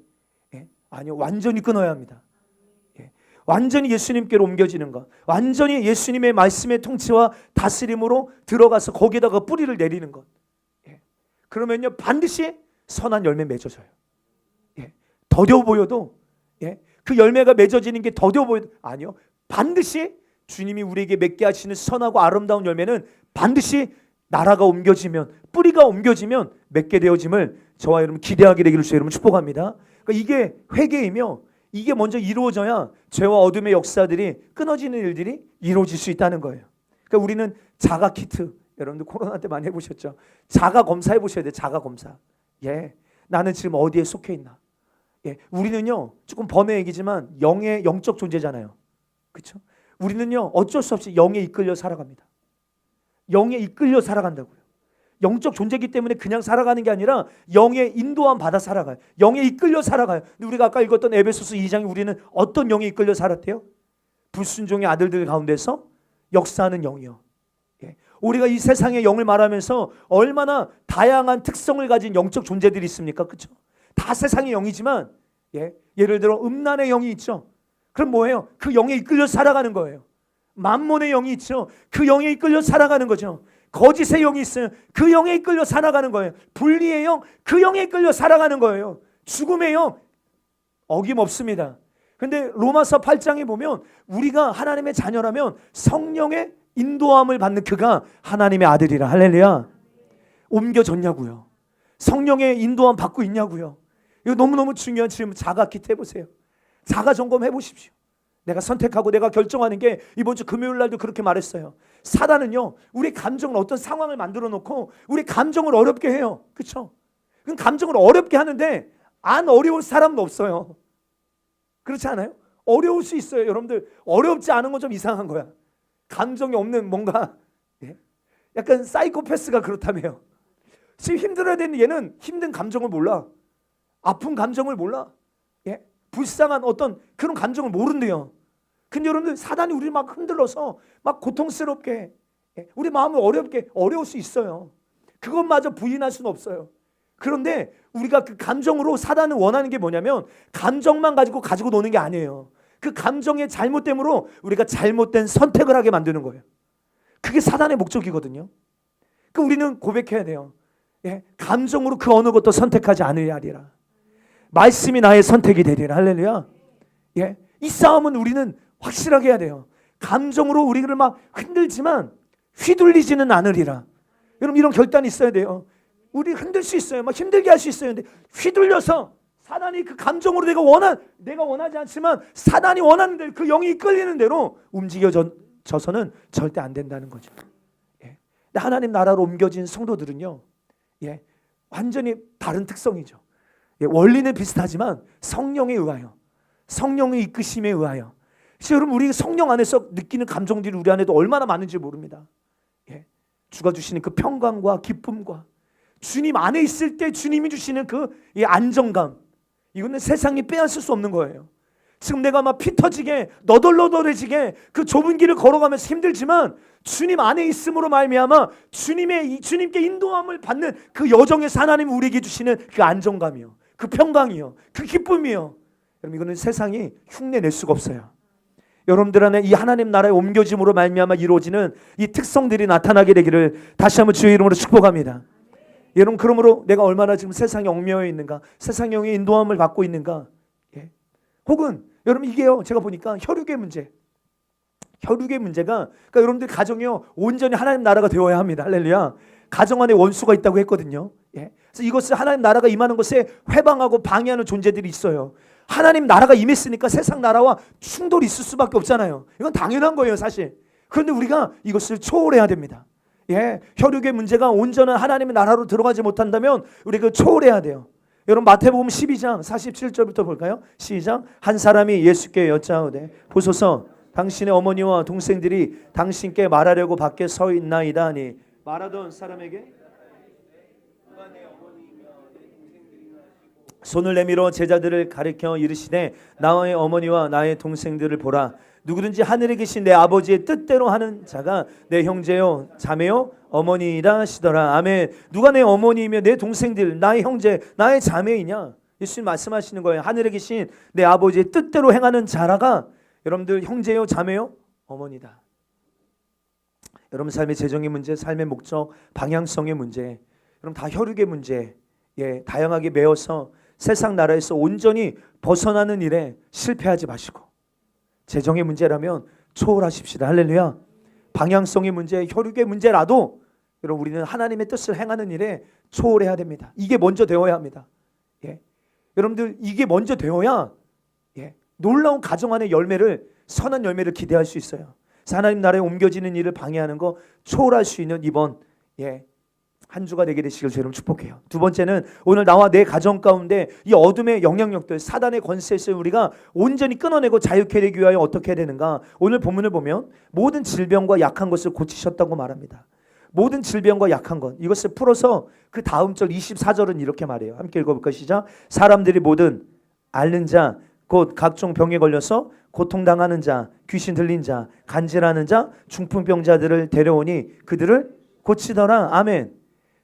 예. 아니요, 완전히 끊어야 합니다. 예. 완전히 예수님께로 옮겨지는 것, 완전히 예수님의 말씀의 통치와 다스림으로 들어가서 거기에다가 뿌리를 내리는 것. 예. 그러면요, 반드시 선한 열매 맺어져요. 예. 더뎌 보여도, 예, 그 열매가 맺어지는 게 더뎌 보여도, 아니요, 반드시 주님이 우리에게 맺게 하시는 선하고 아름다운 열매는 반드시 나라가 옮겨지면, 뿌리가 옮겨지면 맺게 되어짐을 저와 여러분 기대하게 되기를 주여 여러분 축복합니다. 그러니까 이게 회개이며 이게 먼저 이루어져야 죄와 어둠의 역사들이 끊어지는 일들이 이루어질 수 있다는 거예요. 그러니까 우리는 자가 키트, 여러분들 코로나 때 많이 해보셨죠? 자가 검사해 보셔야 돼요. 자가 검사. 예, 나는 지금 어디에 속해 있나? 예, 우리는요, 조금 번외 얘기지만 영적 존재잖아요. 그렇죠? 우리는요, 어쩔 수 없이 영에 이끌려 살아갑니다. 영에 이끌려 살아간다고요. 영적 존재이기 때문에 그냥 살아가는 게 아니라 영의 인도함 받아 살아가요. 영에 이끌려 살아가요. 근데 우리가 아까 읽었던 에베소서 2장에 우리는 어떤 영에 이끌려 살았대요? 불순종의 아들들 가운데서 역사하는 영이요. 예. 우리가 이 세상의 영을 말하면서 얼마나 다양한 특성을 가진 영적 존재들이 있습니까? 그렇죠? 다 세상의 영이지만 예를 들어 음란의 영이 있죠. 그럼 뭐예요? 그 영에 이끌려 살아가는 거예요. 만몬의 영이 있죠. 그 영에 이끌려 살아가는 거죠. 거짓의 영이 있어요. 그 영에 이끌려 살아가는 거예요. 불의의 영, 그 영에 이끌려 살아가는 거예요. 죽음의 영, 어김없습니다. 근데 로마서 8장에 보면 우리가 하나님의 자녀라면 성령의 인도함을 받는 그가 하나님의 아들이라. 할렐루야. 옮겨졌냐고요. 성령의 인도함 받고 있냐고요. 이거 너무너무 중요한 질문. 자가 킷 해보세요. 자가 점검해 보십시오. 내가 선택하고 내가 결정하는 게 이번 주 금요일 날도 그렇게 말했어요. 사단은요, 우리 감정을 어떤 상황을 만들어 놓고 우리 감정을 어렵게 해요. 그렇죠? 그럼 감정을 어렵게 하는데 안 어려울 사람은 없어요. 그렇지 않아요? 어려울 수 있어요. 여러분들 어렵지 않은 건 좀 이상한 거야. 감정이 없는 뭔가 약간 사이코패스가 그렇다며요. 지금 힘들어야 되는 얘는 힘든 감정을 몰라. 아픈 감정을 몰라. 불쌍한 어떤 그런 감정을 모른대요. 근데 여러분들 사단이 우리를 막 흔들어서 막 고통스럽게 우리 마음을 어렵게 어려울 수 있어요. 그것마저 부인할 수는 없어요. 그런데 우리가 그 감정으로 사단은 원하는 게 뭐냐면 감정만 가지고 노는 게 아니에요. 그 감정의 잘못됨으로 우리가 잘못된 선택을 하게 만드는 거예요. 그게 사단의 목적이거든요. 그 우리는 고백해야 돼요. 감정으로 그 어느 것도 선택하지 않으리라. 말씀이 나의 선택이 되리라. 할렐루야. 이 싸움은 우리는 확실하게 해야 돼요. 감정으로 우리를 막 흔들지만 휘둘리지는 않으리라. 여러분 이런 결단이 있어야 돼요. 우리 흔들 수 있어요. 막 힘들게 할 수 있어요. 근데 휘둘려서 사단이 그 감정으로 내가 원하지 않지만 사단이 원하는 대로 그 영이 이끌리는 대로 움직여져서는 절대 안 된다는 거죠. 하나님 나라로 옮겨진 성도들은요, 완전히 다른 특성이죠. 원리는 비슷하지만 성령에 의하여, 성령의 이끄심에 의하여. 여러분 우리 성령 안에서 느끼는 감정들이 우리 안에도 얼마나 많은지 모릅니다. 주가 주시는 그 평강과 기쁨과 주님 안에 있을 때 주님이 주시는 그 안정감, 이거는 세상이 빼앗을 수 없는 거예요. 지금 내가 막 피 터지게 너덜너덜해지게 그 좁은 길을 걸어가면서 힘들지만 주님 안에 있음으로 말미암아 주님께 인도함을 받는 그 여정에서 하나님이 우리에게 주시는 그 안정감이요, 그 평강이요, 그 기쁨이요. 여러분 이거는 세상이 흉내낼 수가 없어요. 여러분들 안에 이 하나님 나라의 옮겨짐으로 말미암아 이루어지는 이 특성들이 나타나게 되기를 다시 한번 주의 이름으로 축복합니다. 여러분 그러므로 내가 얼마나 지금 세상에 얽매여 있는가, 세상의 영의 인도함을 받고 있는가, 혹은 여러분 이게요, 제가 보니까 혈육의 문제가, 그러니까 여러분들 가정이요 온전히 하나님 나라가 되어야 합니다. 할렐루야. 가정 안에 원수가 있다고 했거든요. 그래서 이것을 하나님 나라가 임하는 것에 회방하고 방해하는 존재들이 있어요. 하나님 나라가 임했으니까 세상 나라와 충돌이 있을 수밖에 없잖아요. 이건 당연한 거예요, 사실. 그런데 우리가 이것을 초월해야 됩니다. 혈육의 문제가 온전한 하나님의 나라로 들어가지 못한다면 우리가 초월해야 돼요. 여러분 마태복음 12장 47절부터 볼까요? 시작. 한 사람이 예수께 여짜오되 보소서 당신의 어머니와 동생들이 당신께 말하려고 밖에 서 있나이다 하니 말하던 사람에게 손을 내밀어 제자들을 가리켜 이르시되 나의 어머니와 나의 동생들을 보라. 누구든지 하늘에 계신 내 아버지의 뜻대로 하는 자가 내 형제요 자매요 어머니이다 하시더라. 아멘. 누가 내 어머니이며 내 동생들, 나의 형제, 나의 자매이냐? 예수님 말씀하시는 거예요. 하늘에 계신 내 아버지의 뜻대로 행하는 자라가 여러분들 형제요 자매요 어머니다. 여러분 삶의 재정의 문제, 삶의 목적, 방향성의 문제, 여러분 다 혈육의 문제, 다양하게 매어서 세상 나라에서 온전히 벗어나는 일에 실패하지 마시고, 재정의 문제라면 초월하십시다. 할렐루야. 방향성의 문제, 혈육의 문제라도 여러분 우리는 하나님의 뜻을 행하는 일에 초월해야 됩니다. 이게 먼저 되어야 합니다. 여러분들 이게 먼저 되어야 놀라운 가정 안의 열매를, 선한 열매를 기대할 수 있어요. 그래서 하나님 나라에 옮겨지는 일을 방해하는 거 초월할 수 있는 이번 한 주가 되게 되시길 주님 축복해요. 두 번째는 오늘 나와 내 가정 가운데 이 어둠의 영향력들, 사단의 권세에서 우리가 온전히 끊어내고 자유케 되기 위하여 어떻게 해야 되는가? 오늘 본문을 보면 모든 질병과 약한 것을 고치셨다고 말합니다. 모든 질병과 약한 것, 이것을 풀어서 그 다음 절 24절은 이렇게 말해요. 함께 읽어볼까요? 시작. 사람들이 모든 앓는 자 곧 각종 병에 걸려서 고통당하는 자, 귀신 들린 자, 간질하는 자, 중풍병자들을 데려오니 그들을 고치더라. 아멘.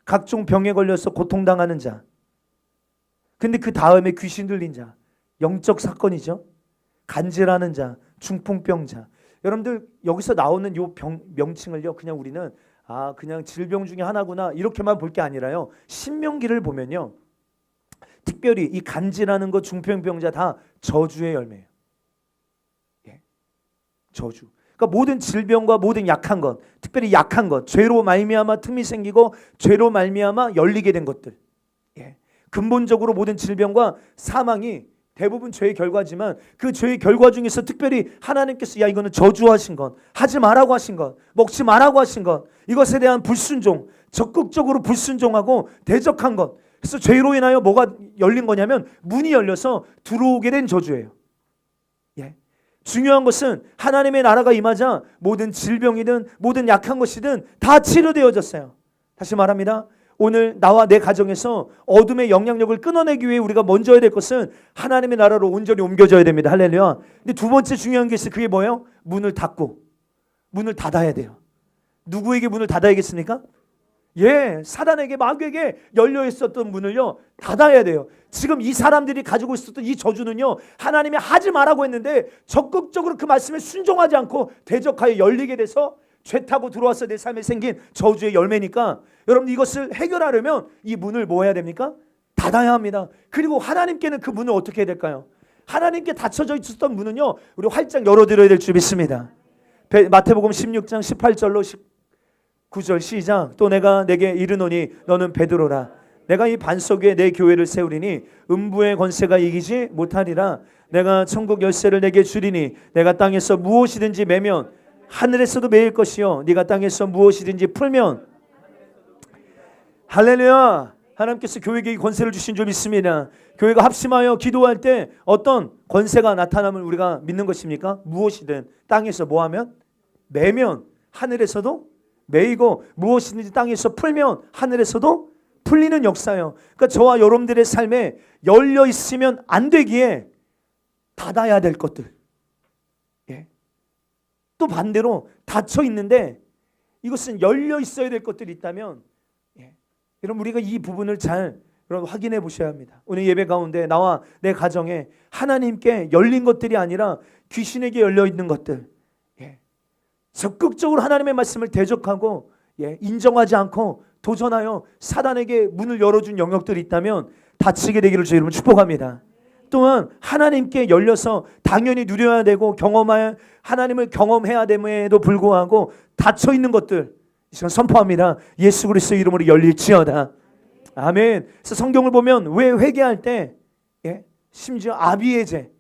각종 병에 걸려서 고통당하는 자. 근데 그 다음에 귀신 들린 자, 영적 사건이죠. 간질하는 자, 중풍병자. 여러분들 여기서 나오는 요 명칭을요, 그냥 우리는 그냥 질병 중에 하나구나 이렇게만 볼 게 아니라요. 신명기를 보면요, 특별히 이 간질하는 것, 중풍병자 다 저주의 열매예요. 예, 저주. 그러니까 모든 질병과 모든 약한 것, 특별히 약한 것, 죄로 말미암아 틈이 생기고 죄로 말미암아 열리게 된 것들. 예, 근본적으로 모든 질병과 사망이 대부분 죄의 결과지만 그 죄의 결과 중에서 특별히 하나님께서 이거는 저주하신 것, 하지 말라고 하신 것, 먹지 말라고 하신 것, 이것에 대한 불순종, 적극적으로 불순종하고 대적한 것. 그래서 죄로 인하여 뭐가 열린 거냐면 문이 열려서 들어오게 된 저주예요. 예. 중요한 것은 하나님의 나라가 임하자 모든 질병이든 모든 약한 것이든 다 치료되어졌어요. 다시 말합니다. 오늘 나와 내 가정에서 어둠의 영향력을 끊어내기 위해 우리가 먼저 해야 될 것은 하나님의 나라로 온전히 옮겨져야 됩니다. 할렐루야. 근데 두 번째 중요한 게 있어요. 그게 뭐예요? 문을 닫고, 문을 닫아야 돼요. 누구에게 문을 닫아야겠습니까? 예, 사단에게, 마귀에게 열려 있었던 문을요 닫아야 돼요. 지금 이 사람들이 가지고 있었던 이 저주는요, 하나님이 하지 말라고 했는데 적극적으로 그 말씀에 순종하지 않고 대적하여 열리게 돼서 죄 타고 들어와서 내 삶에 생긴 저주의 열매니까, 여러분 이것을 해결하려면 이 문을 뭐 해야 됩니까? 닫아야 합니다. 그리고 하나님께는 그 문을 어떻게 해야 될까요? 하나님께 닫혀져 있었던 문은요, 우리 활짝 열어드려야 될 줄 믿습니다. 마태복음 16장 18절로 19절 시작. 또 내가 내게 이르노니 너는 베드로라. 내가 이 반석 위에 내 교회를 세우리니 음부의 권세가 이기지 못하리라. 내가 천국 열쇠를 내게 주리니 내가 땅에서 무엇이든지 매면 하늘에서도 매일 것이요 네가 땅에서 무엇이든지 풀면. 할렐루야. 하나님께서 교회에게 권세를 주신 줄 믿습니다. 교회가 합심하여 기도할 때 어떤 권세가 나타남을 우리가 믿는 것입니까? 무엇이든 땅에서 뭐하면 매면 하늘에서도 매이고, 무엇이든지 땅에서 풀면 하늘에서도 풀리는 역사예요. 그러니까 저와 여러분들의 삶에 열려 있으면 안 되기에 닫아야 될 것들, 예. 또 반대로 닫혀 있는데 이것은 열려 있어야 될 것들이 있다면, 예. 여러분 우리가 이 부분을 잘 여러분 확인해 보셔야 합니다. 오늘 예배 가운데 나와 내 가정에 하나님께 열린 것들이 아니라 귀신에게 열려 있는 것들, 예. 적극적으로 하나님의 말씀을 대적하고, 예, 인정하지 않고 도전하여 사단에게 문을 열어준 영역들이 있다면 닫히게 되기를 주 이름으로 축복합니다. 또한 하나님께 열려서 당연히 누려야 되고 경험할 하나님을 경험해야 됨에도 불구하고 닫혀 있는 것들, 이 시간 선포합니다. 예수 그리스도의 이름으로 열릴지어다. 아멘. 그래서 성경을 보면 왜 회개할 때, 예, 심지어 아비의 죄,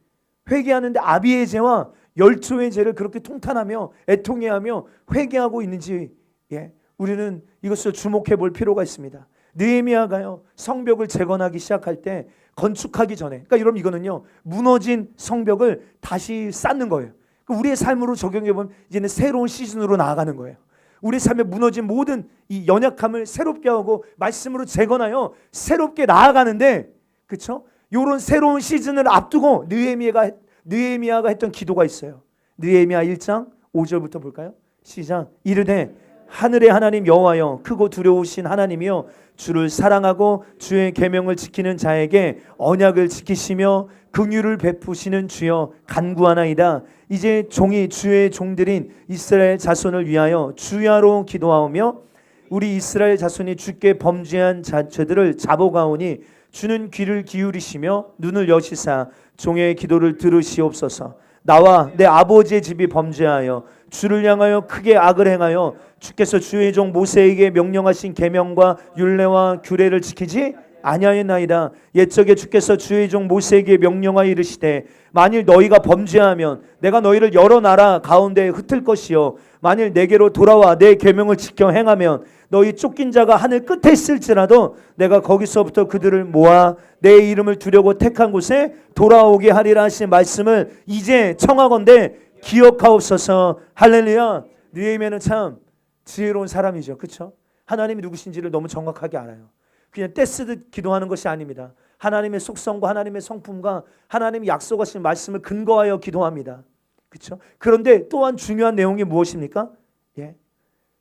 회개하는데 아비의 죄와 열조의 죄를 그렇게 통탄하며 애통해하며 회개하고 있는지, 예, 우리는 이것을 주목해 볼 필요가 있습니다. 느헤미야가요 성벽을 재건하기 시작할 때 건축하기 전에, 그러니까 여러분 이거는요 무너진 성벽을 다시 쌓는 거예요. 우리의 삶으로 적용해 보면 이제는 새로운 시즌으로 나아가는 거예요. 우리 삶에 무너진 모든 이 연약함을 새롭게 하고 말씀으로 재건하여 새롭게 나아가는데, 그렇죠? 이런 새로운 시즌을 앞두고 느헤미야가 했던 기도가 있어요. 느헤미야 1장 5절부터 볼까요? 시작. 이르되 하늘의 하나님 여호와여, 크고 두려우신 하나님이여, 주를 사랑하고 주의 계명을 지키는 자에게 언약을 지키시며 긍휼을 베푸시는 주여 간구하나이다. 이제 종이 주의 종들인 이스라엘 자손을 위하여 주야로 기도하오며 우리 이스라엘 자손이 주께 범죄한 죄들을 잡아가오니 주는 귀를 기울이시며 눈을 여시사 종의 기도를 들으시옵소서. 나와 내 아버지의 집이 범죄하여 주를 향하여 크게 악을 행하여 주께서 주의 종 모세에게 명령하신 계명과 율례와 규례를 지키지 아니하였나이다. 옛적에 주께서 주의 종 모세에게 명령하여 이르시되 만일 너희가 범죄하면 내가 너희를 여러 나라 가운데 흩을 것이요 만일 내게로 돌아와 내 계명을 지켜 행하면 너희 쫓긴 자가 하늘 끝에 있을지라도 내가 거기서부터 그들을 모아 내 이름을 두려고 택한 곳에 돌아오게 하리라 하신 말씀을 이제 청하건대 기억하옵소서. 할렐루야. 느헤미야는 참 지혜로운 사람이죠. 그렇죠? 하나님이 누구신지를 너무 정확하게 알아요. 그냥 떼쓰듯 기도하는 것이 아닙니다. 하나님의 속성과 하나님의 성품과 하나님이 약속하신 말씀을 근거하여 기도합니다. 그렇죠? 그런데 또한 중요한 내용이 무엇입니까? 예.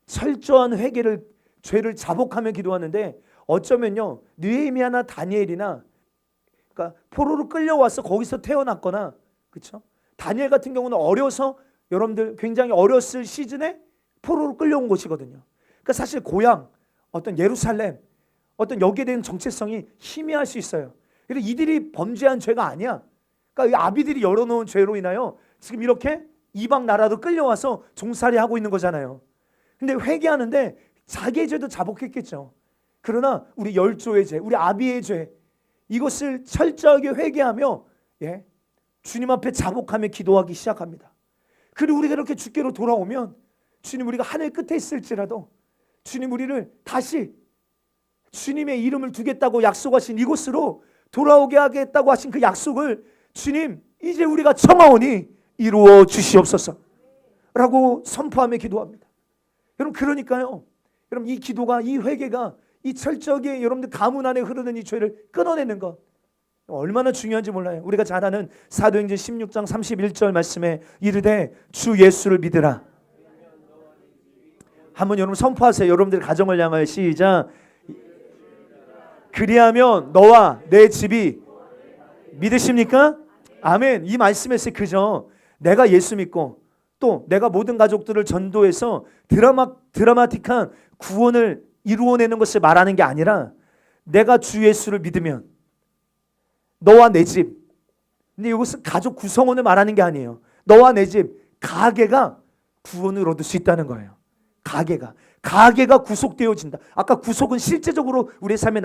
철저한 회개를, 죄를 자복하며 기도하는데 어쩌면요 느헤미야나 다니엘이나 그러니까 포로로 끌려와서 거기서 태어났거나, 그렇죠? 다니엘 같은 경우는 어려서, 여러분들 굉장히 어렸을 시즌에 포로로 끌려온 곳이거든요. 그러니까 사실 고향, 어떤 예루살렘, 어떤 여기에 대한 정체성이 희미할 수 있어요. 그래서 이들이 범죄한 죄가 아니야. 그러니까 이 아비들이 열어놓은 죄로 인하여 지금 이렇게 이방 나라로 끌려와서 종살이 하고 있는 거잖아요. 근데 회개하는데 자기의 죄도 자복했겠죠. 그러나 우리 열조의 죄, 우리 아비의 죄, 이것을 철저하게 회개하며 주님 앞에 자복하며 기도하기 시작합니다. 그리고 우리가 이렇게 주께로 돌아오면 주님, 우리가 하늘 끝에 있을지라도 주님 우리를 다시 주님의 이름을 두겠다고 약속하신 이곳으로 돌아오게 하겠다고 하신 그 약속을 주님 이제 우리가 청하오니 이루어 주시옵소서 라고 선포하며 기도합니다. 여러분, 그러니까요, 여러분, 이 기도가, 이 회개가, 이 철저하게 여러분들 가문 안에 흐르는 이 죄를 끊어내는 것 얼마나 중요한지 몰라요. 우리가 잘 아는 사도행전 16장 31절 말씀에 이르되 주 예수를 믿으라. 한번 여러분 선포하세요. 여러분들 가정을 향하여 시작. 그리하면 너와 내 집이 믿으십니까? 아멘. 이 말씀에서 그저 내가 예수 믿고 또 내가 모든 가족들을 전도해서 드라마틱한 구원을 이루어내는 것을 말하는 게 아니라 내가 주 예수를 믿으면 너와 내 집, 근데 이것은 가족 구성원을 말하는 게 아니에요. 너와 내 집, 가게가 구원을 얻을 수 있다는 거예요. 가게가 구속되어진다. 아까 구속은 실제적으로 우리의 삶에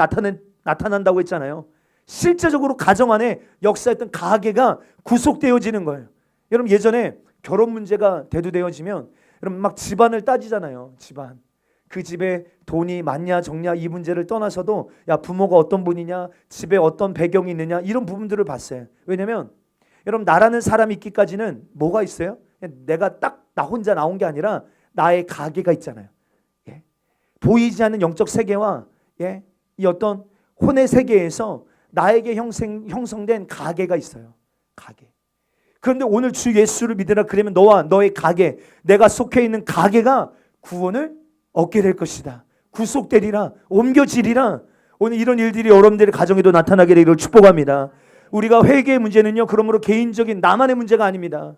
나타난다고 했잖아요. 실제적으로 가정 안에 역사했던 가게가 구속되어지는 거예요. 여러분, 예전에 결혼 문제가 대두되어지면 여러분 막 집안을 따지잖아요. 집안. 그 집에 돈이 많냐 적냐 이 문제를 떠나서도 야 부모가 어떤 분이냐, 집에 어떤 배경이 있느냐, 이런 부분들을 봤어요. 왜냐하면 여러분, 나라는 사람이 있기까지는 뭐가 있어요? 내가 딱 나 혼자 나온 게 아니라 나의 가게가 있잖아요. 보이지 않는 영적 세계와 이 어떤 혼의 세계에서 나에게 형성된 가게가 있어요. 가게. 그런데 오늘 주 예수를 믿으라 그러면 너와 너의 가게, 내가 속해 있는 가게가 구원을 얻게 될 것이다. 구속되리라, 옮겨지리라. 오늘 이런 일들이 여러분들의 가정에도 나타나게 되기를 축복합니다. 우리가 회개의 문제는요, 그러므로 개인적인 나만의 문제가 아닙니다.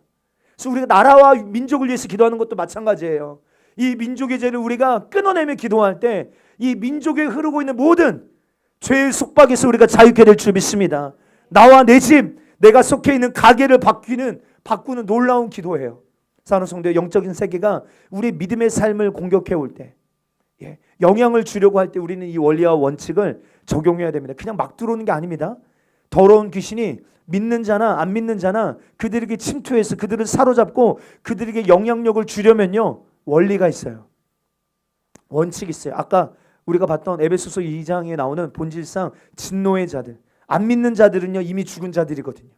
그래서 우리가 나라와 민족을 위해서 기도하는 것도 마찬가지예요. 이 민족의 죄를 우리가 끊어내며 기도할 때 이 민족에 흐르고 있는 모든 죄의 속박에서 우리가 자유케 될 줄 믿습니다. 나와 내 집, 내가 속해 있는 가게를 바꾸는 놀라운 기도예요. 사랑하는 성도의 영적인 세계가 우리 믿음의 삶을 공격해 올 때, 영향을 주려고 할 때 우리는 이 원리와 원칙을 적용해야 됩니다. 그냥 막 들어오는 게 아닙니다. 더러운 귀신이 믿는 자나 안 믿는 자나 그들에게 침투해서 그들을 사로잡고 그들에게 영향력을 주려면요, 원리가 있어요. 원칙이 있어요. 아까 우리가 봤던 에베소서 2장에 나오는 본질상 진노의 자들, 안 믿는 자들은요 이미 죽은 자들이거든요.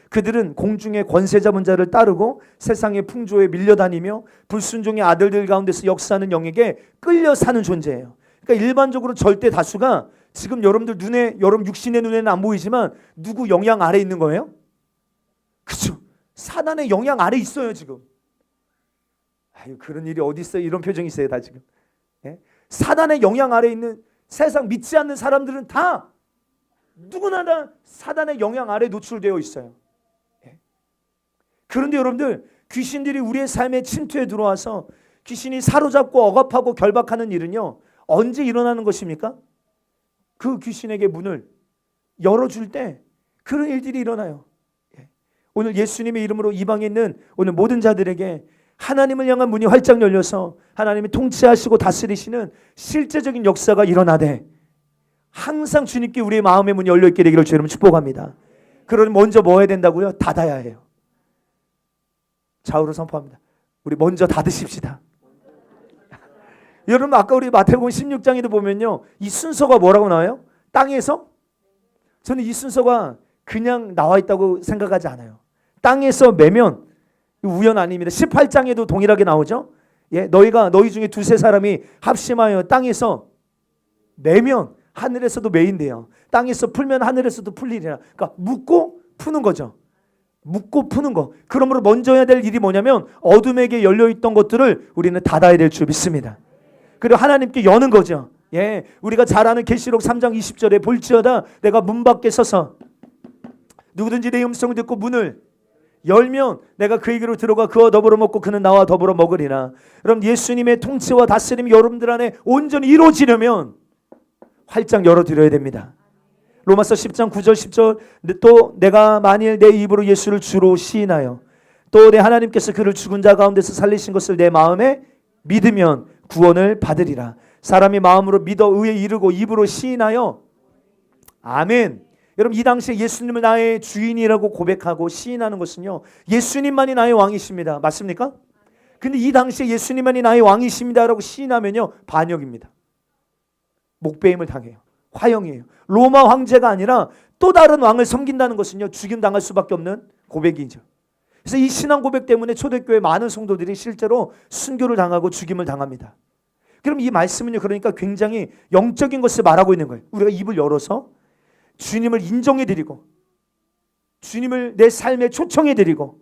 그들은 공중의 권세 잡은 자를 따르고 세상의 풍조에 밀려다니며 불순종의 아들들 가운데서 역사하는 영에게 끌려 사는 존재예요. 그러니까 일반적으로 절대 다수가 지금 여러분들 눈에, 여러분 육신의 눈에는 안 보이지만 누구 영향 아래 있는 거예요? 그렇죠. 사단의 영향 아래 있어요 지금. 아유, 그런 일이 어디 있어요? 이런 표정이 있어요 다 지금. 사단의 영향 아래 있는 세상 믿지 않는 사람들은 다 누구나 다 사단의 영향 아래 노출되어 있어요. 그런데 여러분들, 귀신들이 우리의 삶에 침투해 들어와서 귀신이 사로잡고 억압하고 결박하는 일은요, 언제 일어나는 것입니까? 그 귀신에게 문을 열어줄 때 그런 일들이 일어나요. 오늘 예수님의 이름으로 이방에 있는 오늘 모든 자들에게 하나님을 향한 문이 활짝 열려서 하나님이 통치하시고 다스리시는 실제적인 역사가 일어나되, 항상 주님께 우리의 마음의 문이 열려있게 되기를 주님 축복합니다. 그러니 먼저 뭐 해야 된다고요? 닫아야 해요. 좌우로 선포합니다. 우리 먼저 닫으십시다. 여러분, 아까 우리 마태복음 16장에도 보면요, 이 순서가 뭐라고 나와요? 땅에서? 저는 이 순서가 그냥 나와 있다고 생각하지 않아요. 땅에서 매면 우연 아닙니다. 18장에도 동일하게 나오죠. 너희 중에 두세 사람이 합심하여 땅에서 매면 하늘에서도 매인대요. 땅에서 풀면 하늘에서도 풀리리라. 그러니까 묻고 푸는 거죠. 묻고 푸는 거. 그러므로 먼저 해야 될 일이 뭐냐면 어둠에게 열려있던 것들을 우리는 닫아야 될 줄 믿습니다. 그리고 하나님께 여는 거죠. 예, 우리가 잘 아는 계시록 3장 20절에 볼지어다 내가 문 밖에 서서 누구든지 내 음성을 듣고 문을 열면 내가 그에게로 들어가 그와 더불어 먹고 그는 나와 더불어 먹으리라. 그럼 예수님의 통치와 다스림이 여러분들 안에 온전히 이루어지려면 활짝 열어드려야 됩니다. 로마서 10장 9절 10절 또 내가 만일 내 입으로 예수를 주로 시인하여 또 내 하나님께서 그를 죽은 자 가운데서 살리신 것을 내 마음에 믿으면 구원을 받으리라. 사람이 마음으로 믿어 의에 이르고 입으로 시인하여 아멘. 여러분 이 당시에 예수님을 나의 주인이라고 고백하고 시인하는 것은요 예수님만이 나의 왕이십니다. 맞습니까? 근데 이 당시에 예수님만이 나의 왕이십니다라고 시인하면요 반역입니다. 목배임을 당해요. 화형이에요. 로마 황제가 아니라 또 다른 왕을 섬긴다는 것은요 죽임 당할 수밖에 없는 고백이죠. 그래서 이 신앙 고백 때문에 초대교회 많은 성도들이 실제로 순교를 당하고 죽임을 당합니다. 그럼 이 말씀은요 그러니까 굉장히 영적인 것을 말하고 있는 거예요. 우리가 입을 열어서 주님을 인정해드리고 주님을 내 삶에 초청해드리고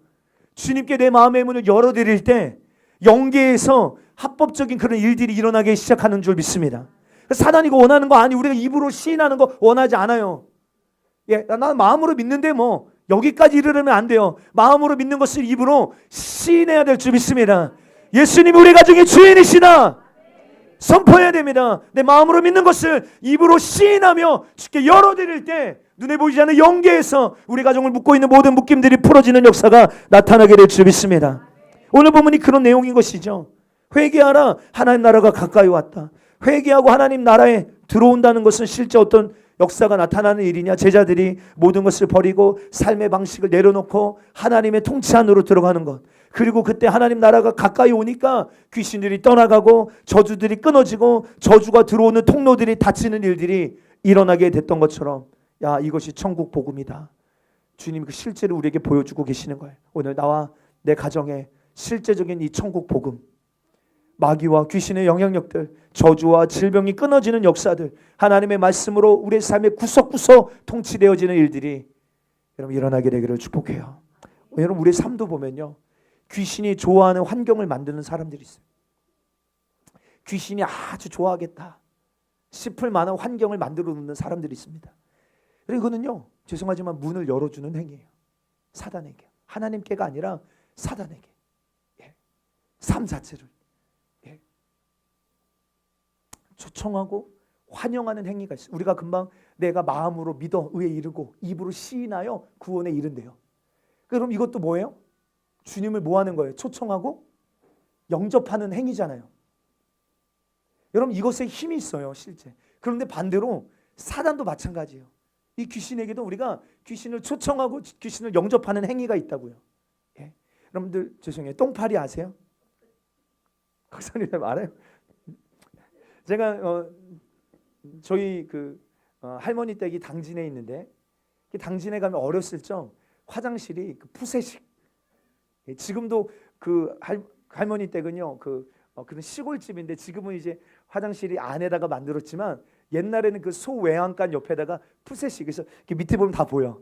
주님께 내 마음의 문을 열어드릴 때 영계에서 합법적인 그런 일들이 일어나기 시작하는 줄 믿습니다. 사단이 이거 원하는 거 아니, 우리가 입으로 시인하는 거 원하지 않아요. 예, 나 마음으로 믿는데 뭐 여기까지 이르려면 안 돼요. 마음으로 믿는 것을 입으로 시인해야 될 줄 믿습니다. 예수님이 우리 가정의 주인이시다 선포해야 됩니다. 내 마음으로 믿는 것을 입으로 시인하며 주께 열어드릴 때 눈에 보이지 않는 영계에서 우리 가정을 묶고 있는 모든 묶임들이 풀어지는 역사가 나타나게 될 줄 믿습니다. 오늘 본문이 그런 내용인 것이죠. 회개하라, 하나님 나라가 가까이 왔다. 회개하고 하나님 나라에 들어온다는 것은 실제 어떤 역사가 나타나는 일이냐? 제자들이 모든 것을 버리고 삶의 방식을 내려놓고 하나님의 통치 안으로 들어가는 것. 그리고 그때 하나님 나라가 가까이 오니까 귀신들이 떠나가고 저주들이 끊어지고 저주가 들어오는 통로들이 닫히는 일들이 일어나게 됐던 것처럼, 야, 이것이 천국 복음이다. 주님이 그 실제로 우리에게 보여주고 계시는 거예요. 오늘 나와 내 가정에 실제적인 이 천국 복음, 마귀와 귀신의 영향력들, 저주와 질병이 끊어지는 역사들, 하나님의 말씀으로 우리의 삶에 구석구석 통치되어지는 일들이 여러분 일어나게 되기를 축복해요. 여러분 우리의 삶도 보면요, 귀신이 좋아하는 환경을 만드는 사람들이 있어요. 귀신이 아주 좋아하겠다 싶을 만한 환경을 만들어 놓는 사람들이 있습니다. 그리고 이거는요, 죄송하지만 문을 열어주는 행위예요. 사단에게, 하나님께가 아니라 사단에게, 삶 자체를 초청하고 환영하는 행위가 있어요. 우리가 금방 내가 마음으로 믿어 의에 이르고 입으로 시인하여 구원에 이른대요. 그럼 이것도 뭐예요? 주님을 뭐 하는 거예요? 초청하고 영접하는 행위잖아요. 여러분 이것에 힘이 있어요, 실제. 그런데 반대로 사단도 마찬가지예요. 이 귀신에게도 우리가 귀신을 초청하고 귀신을 영접하는 행위가 있다고요. 예. 여러분들 죄송해요. 똥파리 아세요? 박사님 알아요? 제가 저희 할머니 댁이 당진에 있는데, 당진에 가면 어렸을 적 화장실이 푸세식. 지금도 할머니 댁은요 그런 시골집인데 지금은 이제 화장실이 안에다가 만들었지만 옛날에는 그 소외양간 옆에다가 푸세식. 그래서 이렇게 밑에 보면 다 보여.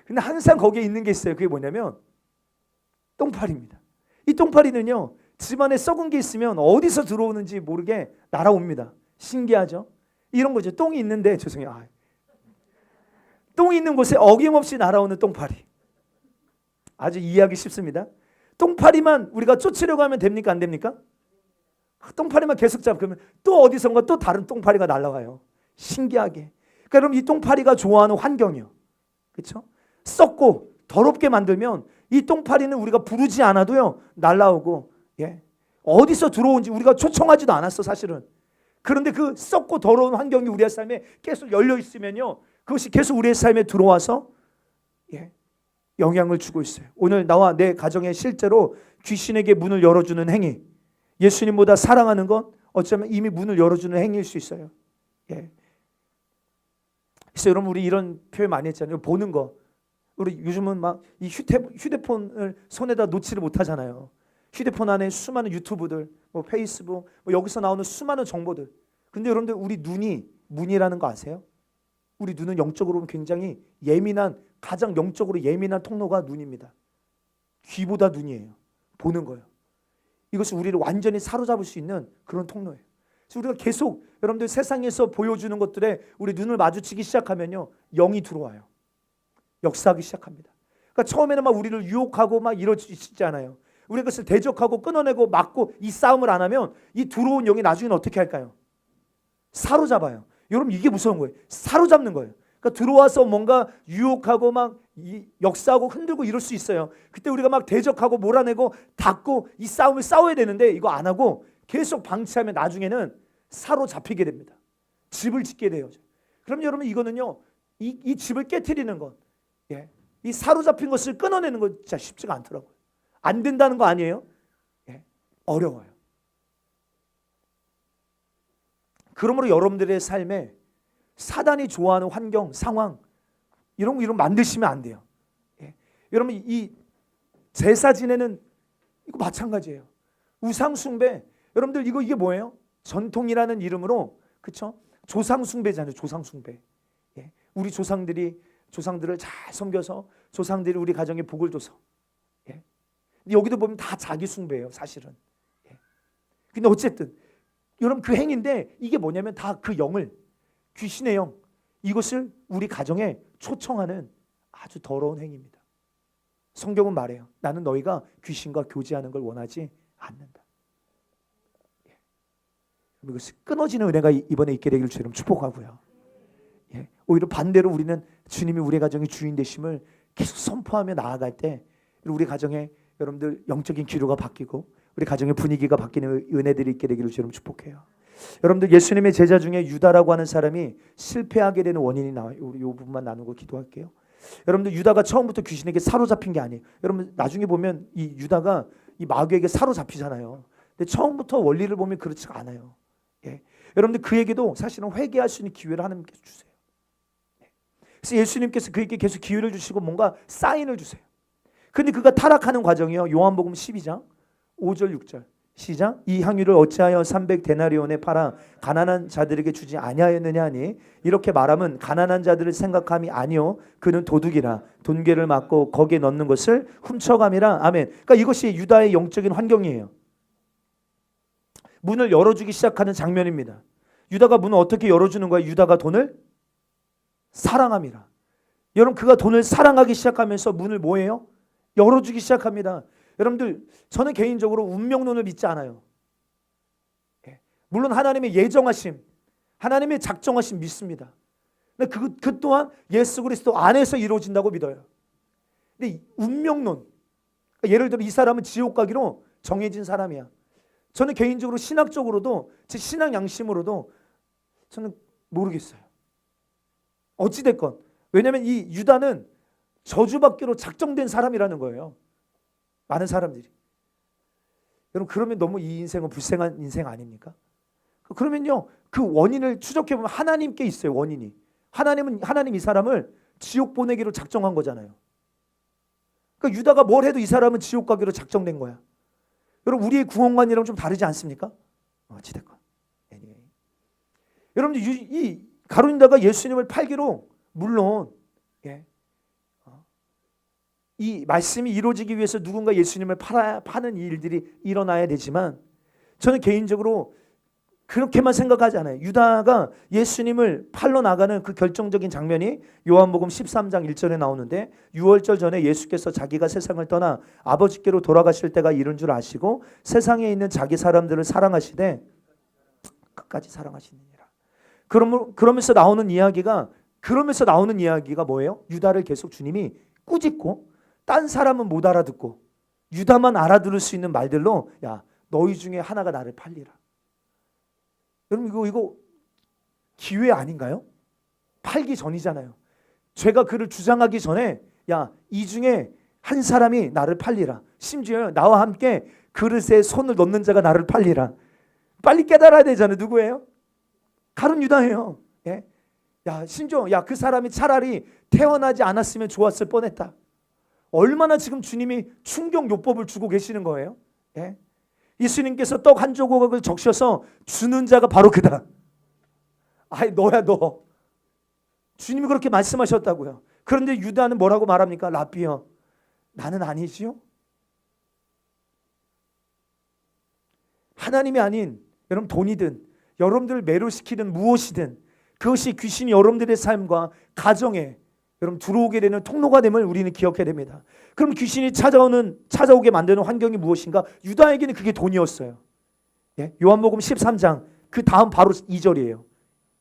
근데 항상 거기에 있는 게 있어요. 그게 뭐냐면 똥파리입니다. 이 똥파리는요, 집안에 썩은 게 있으면 어디서 들어오는지 모르게 날아옵니다. 신기하죠? 이런 거죠. 똥이 있는데, 죄송해요. 똥이 있는 곳에 어김없이 날아오는 똥파리. 아주 이해하기 쉽습니다. 똥파리만 우리가 쫓으려고 하면 됩니까? 안 됩니까? 똥파리만 계속 잡으면 또 어디선가 또 다른 똥파리가 날아와요. 신기하게. 그러니까 여러분 이 똥파리가 좋아하는 환경이요. 그렇죠? 썩고 더럽게 만들면 이 똥파리는 우리가 부르지 않아도요 날아오고, 어디서 들어온지 우리가 초청하지도 않았어 사실은. 그런데 그 썩고 더러운 환경이 우리의 삶에 계속 열려 있으면요, 그것이 계속 우리의 삶에 들어와서 영향을 주고 있어요. 오늘 나와 내 가정에 실제로 귀신에게 문을 열어주는 행위, 예수님보다 사랑하는 건 어쩌면 이미 문을 열어주는 행위일 수 있어요. 그래서 여러분 우리 이런 표현 많이 했잖아요. 보는 거. 우리 요즘은 막 이 휴대폰을 손에다 놓지를 못하잖아요. 휴대폰 안에 수많은 유튜브들, 뭐 페이스북, 뭐 여기서 나오는 수많은 정보들. 근데 여러분들 우리 눈이 문이라는 거 아세요? 우리 눈은 영적으로 보면 굉장히 가장 영적으로 예민한 통로가 눈입니다. 귀보다 눈이에요. 보는 거예요. 이것이 우리를 완전히 사로잡을 수 있는 그런 통로예요. 그래서 우리가 계속 여러분들 세상에서 보여주는 것들에 우리 눈을 마주치기 시작하면요, 영이 들어와요. 역사하기 시작합니다. 그러니까 처음에는 막 우리를 유혹하고 막 이러시잖아요. 우리가 그것을 대적하고 끊어내고 막고 이 싸움을 안 하면 이 들어온 영이 나중에는 어떻게 할까요? 사로잡아요. 여러분 이게 무서운 거예요. 사로잡는 거예요. 그러니까 들어와서 뭔가 유혹하고 막 역사하고 흔들고 이럴 수 있어요. 그때 우리가 막 대적하고 몰아내고 닫고 이 싸움을 싸워야 되는데 이거 안 하고 계속 방치하면 나중에는 사로잡히게 됩니다. 집을 짓게 돼요. 그럼 여러분 이거는요, 이 집을 깨트리는 것, 이 사로잡힌 것을 끊어내는 것 진짜 쉽지가 않더라고요. 안 된다는 거 아니에요? 어려워요. 그러므로 여러분들의 삶에 사단이 좋아하는 환경, 상황 이런 거 만드시면 안 돼요. 여러분 이 제사 지내는 이거 마찬가지예요. 우상 숭배, 여러분들 이게 뭐예요? 전통이라는 이름으로, 그렇죠? 조상 숭배잖아요. 조상 숭배. 우리 조상들을 잘 섬겨서 조상들이 우리 가정에 복을 줘서. 근데 여기도 보면 다 자기 숭배예요, 사실은. 근데 어쨌든 여러분 그 행인데 이게 뭐냐면 다 그 영을, 귀신의 영, 이것을 우리 가정에 초청하는 아주 더러운 행위입니다. 성경은 말해요. 나는 너희가 귀신과 교제하는 걸 원하지 않는다. 이것이 끊어지는 은혜가 이번에 있게 되기를 주님 축복하고요. 오히려 반대로 우리는 주님이 우리 가정의 주인 되심을 계속 선포하며 나아갈 때 우리 가정에 여러분들 영적인 기류가 바뀌고 우리 가정의 분위기가 바뀌는 은혜들이 있게 되기를 주님 축복해요. 여러분들 예수님의 제자 중에 유다라고 하는 사람이 실패하게 되는 원인이 나와요. 우리 이 부분만 나누고 기도할게요. 여러분들 유다가 처음부터 귀신에게 사로잡힌 게 아니에요. 여러분 나중에 보면 이 유다가 이 마귀에게 사로잡히잖아요. 근데 처음부터 원리를 보면 그렇지가 않아요. 여러분들 그에게도 사실은 회개할 수 있는 기회를 하나님께서 주세요. 그래서 예수님께서 그에게 계속 기회를 주시고 뭔가 사인을 주세요. 근데 그가 타락하는 과정이요. 요한복음 12장 5절 6절 시작. 이 향유를 어찌하여 300데나리온에 팔아 가난한 자들에게 주지 아니하였느냐 하니 이렇게 말하면 가난한 자들을 생각함이 아니요 그는 도둑이라 돈괴를 맞고 거기에 넣는 것을 훔쳐감이라. 아멘. 그러니까 이것이 유다의 영적인 환경이에요. 문을 열어주기 시작하는 장면입니다. 유다가 문을 어떻게 열어주는 거예요? 유다가 돈을 사랑함이라. 여러분 그가 돈을 사랑하기 시작하면서 문을 뭐예요? 열어주기 시작합니다. 여러분들 저는 개인적으로 운명론을 믿지 않아요. 물론 하나님의 예정하심, 하나님의 작정하심 믿습니다. 근데 그 또한 예수 그리스도 안에서 이루어진다고 믿어요. 근데 운명론, 예를 들어 이 사람은 지옥 가기로 정해진 사람이야. 저는 개인적으로 신학적으로도 제 신앙 양심으로도 저는 모르겠어요. 어찌됐건 왜냐하면 이 유다는 저주받기로 작정된 사람이라는 거예요. 많은 사람들이. 여러분 그러면 너무 이 인생은 불행한 인생 아닙니까? 그러면요 그 원인을 추적해보면 하나님께 있어요. 원인이. 하나님 이 사람을 지옥 보내기로 작정한 거잖아요. 그러니까 유다가 뭘 해도 이 사람은 지옥 가기로 작정된 거야. 여러분 우리의 구원관이랑 좀 다르지 않습니까? 어찌됐건. 여러분들 이 가룟유다가 예수님을 팔기로 물론 이 말씀이 이루어지기 위해서 누군가 예수님을 파는 일들이 일어나야 되지만 저는 개인적으로 그렇게만 생각하지 않아요. 유다가 예수님을 팔러 나가는 그 결정적인 장면이 요한복음 13장 1절에 나오는데 6월절 전에 예수께서 자기가 세상을 떠나 아버지께로 돌아가실 때가 이른 줄 아시고 세상에 있는 자기 사람들을 사랑하시되 끝까지 사랑하시느니라. 그러면서 나오는 이야기가 뭐예요? 유다를 계속 주님이 꾸짖고 딴 사람은 못 알아듣고 유다만 알아들을 수 있는 말들로 야 너희 중에 하나가 나를 팔리라. 여러분 이거 기회 아닌가요? 팔기 전이잖아요. 죄가 그를 주장하기 전에 야 이 중에 한 사람이 나를 팔리라. 심지어 나와 함께 그릇에 손을 넣는 자가 나를 팔리라. 빨리 깨달아야 되잖아요. 누구예요? 가룟유다예요. 야 심지어 그 사람이 차라리 태어나지 않았으면 좋았을 뻔했다. 얼마나 지금 주님이 충격 요법을 주고 계시는 거예요. 예수님께서 떡 한 조각을 적셔서 주는 자가 바로 그다. 아이 너야 너. 주님이 그렇게 말씀하셨다고요. 그런데 유다는 뭐라고 말합니까? 랍비여, 나는 아니지요. 하나님이 아닌 여러분 돈이든 여러분들을 매료시키는 무엇이든 그것이 귀신이 여러분들의 삶과 가정에 여러분 들어오게 되는 통로가 됨을 우리는 기억해야 됩니다. 그럼 귀신이 찾아오게 만드는 환경이 무엇인가? 유다에게는 그게 돈이었어요. 예? 요한복음 13장 그 다음 바로 2절이에요.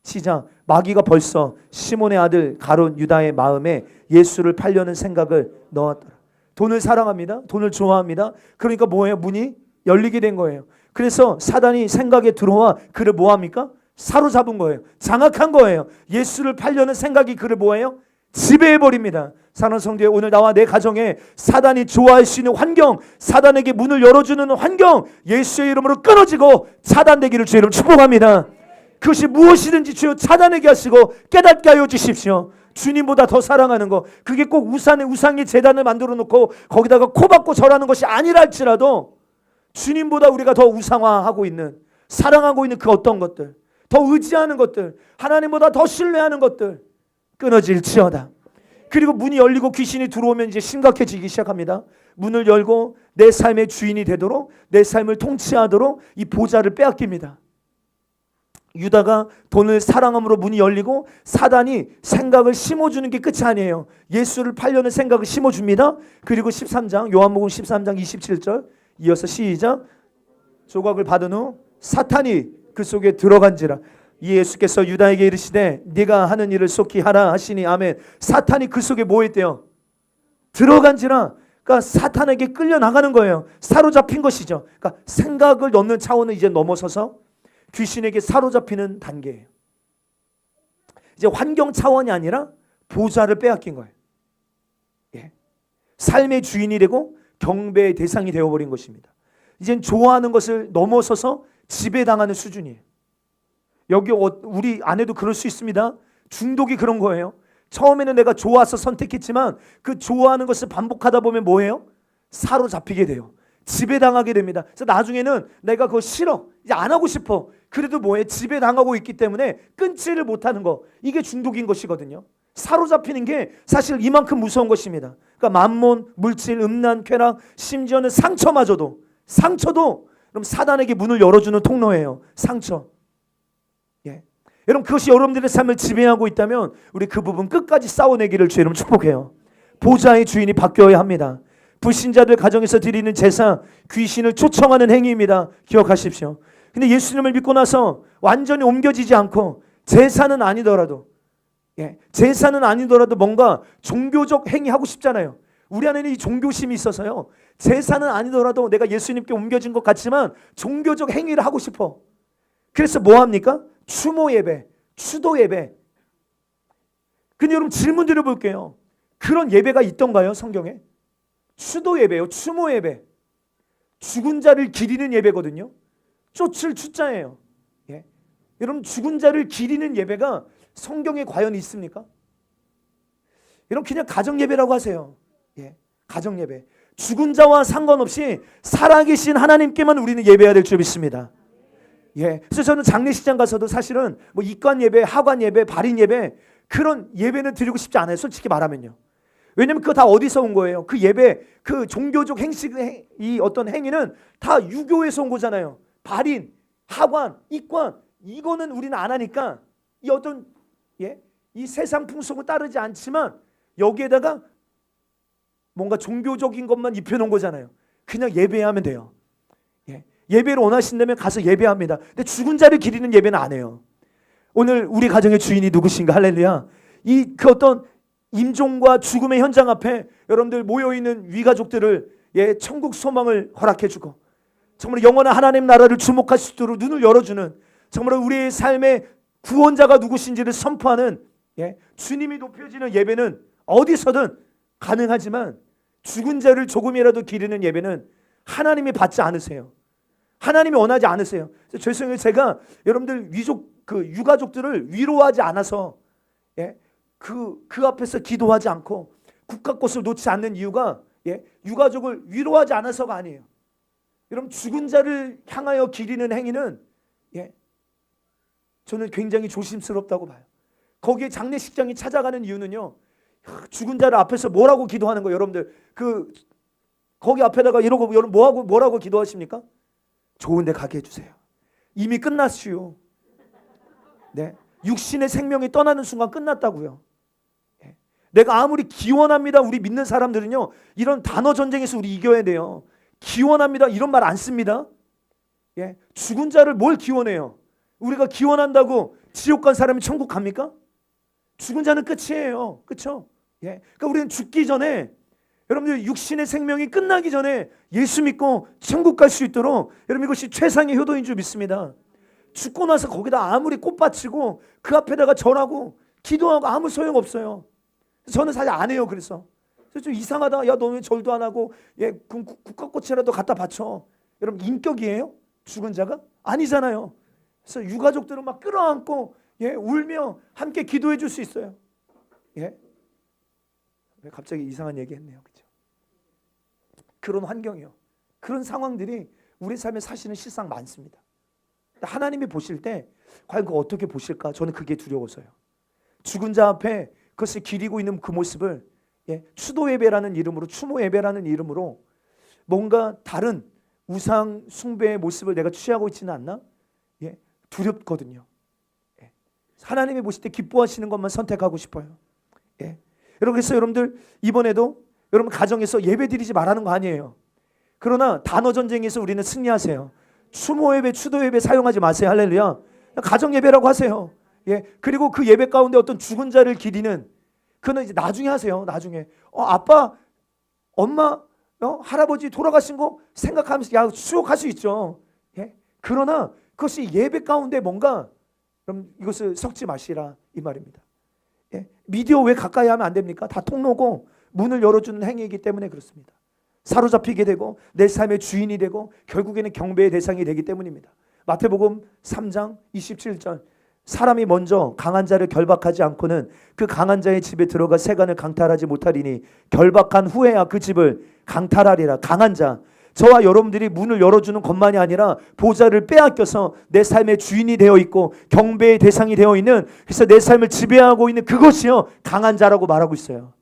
시작. 마귀가 벌써 시몬의 아들 가룟 유다의 마음에 예수를 팔려는 생각을 넣었더라. 돈을 사랑합니다. 돈을 좋아합니다. 그러니까 뭐예요? 문이 열리게 된 거예요. 그래서 사단이 생각에 들어와 그를 뭐합니까? 사로잡은 거예요. 장악한 거예요. 예수를 팔려는 생각이 그를 뭐예요? 지배해버립니다. 사랑하는 성도에 오늘 나와 내 가정에 사단이 좋아할 수 있는 환경, 사단에게 문을 열어주는 환경, 예수의 이름으로 끊어지고 차단되기를 주의 이름 축복합니다. 그것이 무엇이든지 주여 차단하게 하시고 깨닫게 하여 주십시오. 주님보다 더 사랑하는 거, 그게 꼭 우상의 제단을 만들어 놓고 거기다가 코 박고 절하는 것이 아니라 할지라도 주님보다 우리가 더 우상화하고 있는, 사랑하고 있는 그 어떤 것들, 더 의지하는 것들, 하나님보다 더 신뢰하는 것들 끊어질지어다. 그리고 문이 열리고 귀신이 들어오면 이제 심각해지기 시작합니다. 문을 열고 내 삶의 주인이 되도록, 내 삶을 통치하도록 이 보좌를 빼앗깁니다. 유다가 돈을 사랑함으로 문이 열리고 사단이 생각을 심어주는 게 끝이 아니에요. 예수를 팔려는 생각을 심어줍니다. 그리고 13장 요한복음 13장 27절 이어서 시작. 조각을 받은 후 사탄이 그 속에 들어간지라. 예수께서 유다에게 이르시되 네가 하는 일을 속히 하라 하시니 아멘. 사탄이 그 속에 뭐 했대요? 들어간지라. 그러니까 사탄에게 끌려 나가는 거예요. 사로잡힌 것이죠. 그러니까 생각을 넣는 차원을 이제 넘어서서 귀신에게 사로잡히는 단계예요. 이제 환경 차원이 아니라 보좌를 빼앗긴 거예요. 예. 삶의 주인이 되고 경배의 대상이 되어버린 것입니다. 이젠 좋아하는 것을 넘어서서 지배당하는 수준이에요. 여기 우리 안에도 그럴 수 있습니다. 중독이 그런 거예요. 처음에는 내가 좋아서 선택했지만 그 좋아하는 것을 반복하다 보면 뭐예요? 사로잡히게 돼요. 지배당하게 됩니다. 그래서 나중에는 내가 그거 싫어, 이제 안 하고 싶어. 그래도 뭐해? 지배당하고 있기 때문에 끊지를 못하는 거. 이게 중독인 것이거든요. 사로잡히는 게 사실 이만큼 무서운 것입니다. 그러니까 만몬, 물질, 음란, 쾌락, 심지어는 상처도 그럼 사단에게 문을 열어주는 통로예요. 상처. 예. 여러분 그것이 여러분들의 삶을 지배하고 있다면 우리 그 부분 끝까지 싸워내기를 주의 이름 축복해요. 보좌의 주인이 바뀌어야 합니다. 불신자들 가정에서 드리는 제사, 귀신을 초청하는 행위입니다. 기억하십시오. 근데 예수님을 믿고 나서 완전히 옮겨지지 않고 제사는 아니더라도 뭔가 종교적 행위하고 싶잖아요. 우리 안에는 이 종교심이 있어서요. 제사는 아니더라도 내가 예수님께 옮겨진 것 같지만 종교적 행위를 하고 싶어. 그래서 뭐 합니까? 추모 예배, 추도 예배. 근데 여러분 질문 드려볼게요. 그런 예배가 있던가요? 성경에? 추도 예배요, 추모 예배. 죽은 자를 기리는 예배거든요. 쫓을 추자예요. 예. 여러분 죽은 자를 기리는 예배가 성경에 과연 있습니까? 여러분 그냥 가정 예배라고 하세요. 예. 가정 예배. 죽은 자와 상관없이 살아계신 하나님께만 우리는 예배해야 될 줄 믿습니다. 예. 그래서 저는 장례식장 가서도 사실은 뭐 입관 예배, 하관 예배, 발인 예배 그런 예배는 드리고 싶지 않아요. 솔직히 말하면요. 왜냐면 그거 다 어디서 온 거예요? 그 예배, 그 종교적 이 어떤 행위는 다 유교에서 온 거잖아요. 발인, 하관, 입관 이거는 우리는 안 하니까 이 어떤 이 세상 풍속을 따르지 않지만 여기에다가 뭔가 종교적인 것만 입혀놓은 거잖아요. 그냥 예배하면 돼요. 예배를 원하신다면 가서 예배합니다. 근데 죽은 자를 기리는 예배는 안 해요. 오늘 우리 가정의 주인이 누구신가? 할렐루야. 그 어떤 임종과 죽음의 현장 앞에 여러분들 모여있는 위가족들을 천국 소망을 허락해주고 정말 영원한 하나님 나라를 주목할 수 있도록 눈을 열어주는 정말 우리의 삶의 구원자가 누구신지를 선포하는 주님이 높여지는 예배는 어디서든 가능하지만 죽은 자를 조금이라도 기리는 예배는 하나님이 받지 않으세요. 하나님이 원하지 않으세요. 죄송해요. 제가 여러분들 유가족들을 위로하지 않아서 그 앞에서 기도하지 않고 국가꽃을 놓지 않는 이유가 유가족을 위로하지 않아서가 아니에요. 여러분 죽은 자를 향하여 기리는 행위는 저는 굉장히 조심스럽다고 봐요. 거기에 장례식장이 찾아가는 이유는요, 죽은 자를 앞에서 뭐라고 기도하는 거예요. 여러분들 거기 앞에다가 이러고 여러분 뭐라고 기도하십니까? 좋은 데 가게 해주세요. 이미 끝났슈. 네, 육신의 생명이 떠나는 순간 끝났다고요. 내가 아무리 기원합니다, 우리 믿는 사람들은요, 이런 단어 전쟁에서 우리 이겨야 돼요. 기원합니다 이런 말 안 씁니다. 죽은 자를 뭘 기원해요? 우리가 기원한다고 지옥 간 사람이 천국 갑니까? 죽은 자는 끝이에요. 그렇죠? 그러니까 우리는 죽기 전에, 여러분들 육신의 생명이 끝나기 전에 예수 믿고 천국 갈 수 있도록, 여러분 이것이 최상의 효도인 줄 믿습니다. 죽고 나서 거기다 아무리 꽃받치고 그 앞에다가 절하고 기도하고 아무 소용없어요. 저는 사실 안 해요. 그래서 좀 이상하다. 야, 너 왜 절도 안 하고 국화꽃이라도 갖다 바쳐. 여러분 인격이에요? 죽은 자가? 아니잖아요. 그래서 유가족들은 막 끌어안고 울며 함께 기도해 줄 수 있어요. 왜 갑자기 이상한 얘기 했네요. 그렇죠? 그런 환경이요. 그런 상황들이 우리 삶에 사실은 실상 많습니다. 하나님이 보실 때 과연 그거 어떻게 보실까? 저는 그게 두려워서요. 죽은 자 앞에 그것을 기리고 있는 그 모습을 추도 예배라는 이름으로, 추모 예배라는 이름으로 뭔가 다른 우상 숭배의 모습을 내가 취하고 있지는 않나? 두렵거든요. 하나님이 보실 때 기뻐하시는 것만 선택하고 싶어요. 여러분, 그래서 여러분들 이번에도 여러분 가정에서 예배 드리지 말라는 거 아니에요. 그러나 단어 전쟁에서 우리는 승리하세요. 추모 예배, 추도 예배 사용하지 마세요. 할렐루야. 가정 예배라고 하세요. 그리고 그 예배 가운데 어떤 죽은 자를 기리는, 그는 이제 나중에 하세요. 나중에 아빠, 엄마, 할아버지 돌아가신 거 생각하면서 수욕할 수 있죠. 그러나 그것이 예배 가운데 뭔가, 그럼 이것을 섞지 마시라 이 말입니다. 미디어 왜 가까이 하면 안 됩니까? 다 통로고 문을 열어주는 행위이기 때문에 그렇습니다. 사로잡히게 되고 내 삶의 주인이 되고 결국에는 경배의 대상이 되기 때문입니다. 마태복음 3장 27절, 사람이 먼저 강한 자를 결박하지 않고는 그 강한 자의 집에 들어가 세간을 강탈하지 못하리니 결박한 후에야 그 집을 강탈하리라. 강한 자, 저와 여러분들이 문을 열어주는 것만이 아니라 보좌를 빼앗겨서 내 삶의 주인이 되어 있고 경배의 대상이 되어 있는, 그래서 내 삶을 지배하고 있는 그것이요 강한 자라고 말하고 있어요.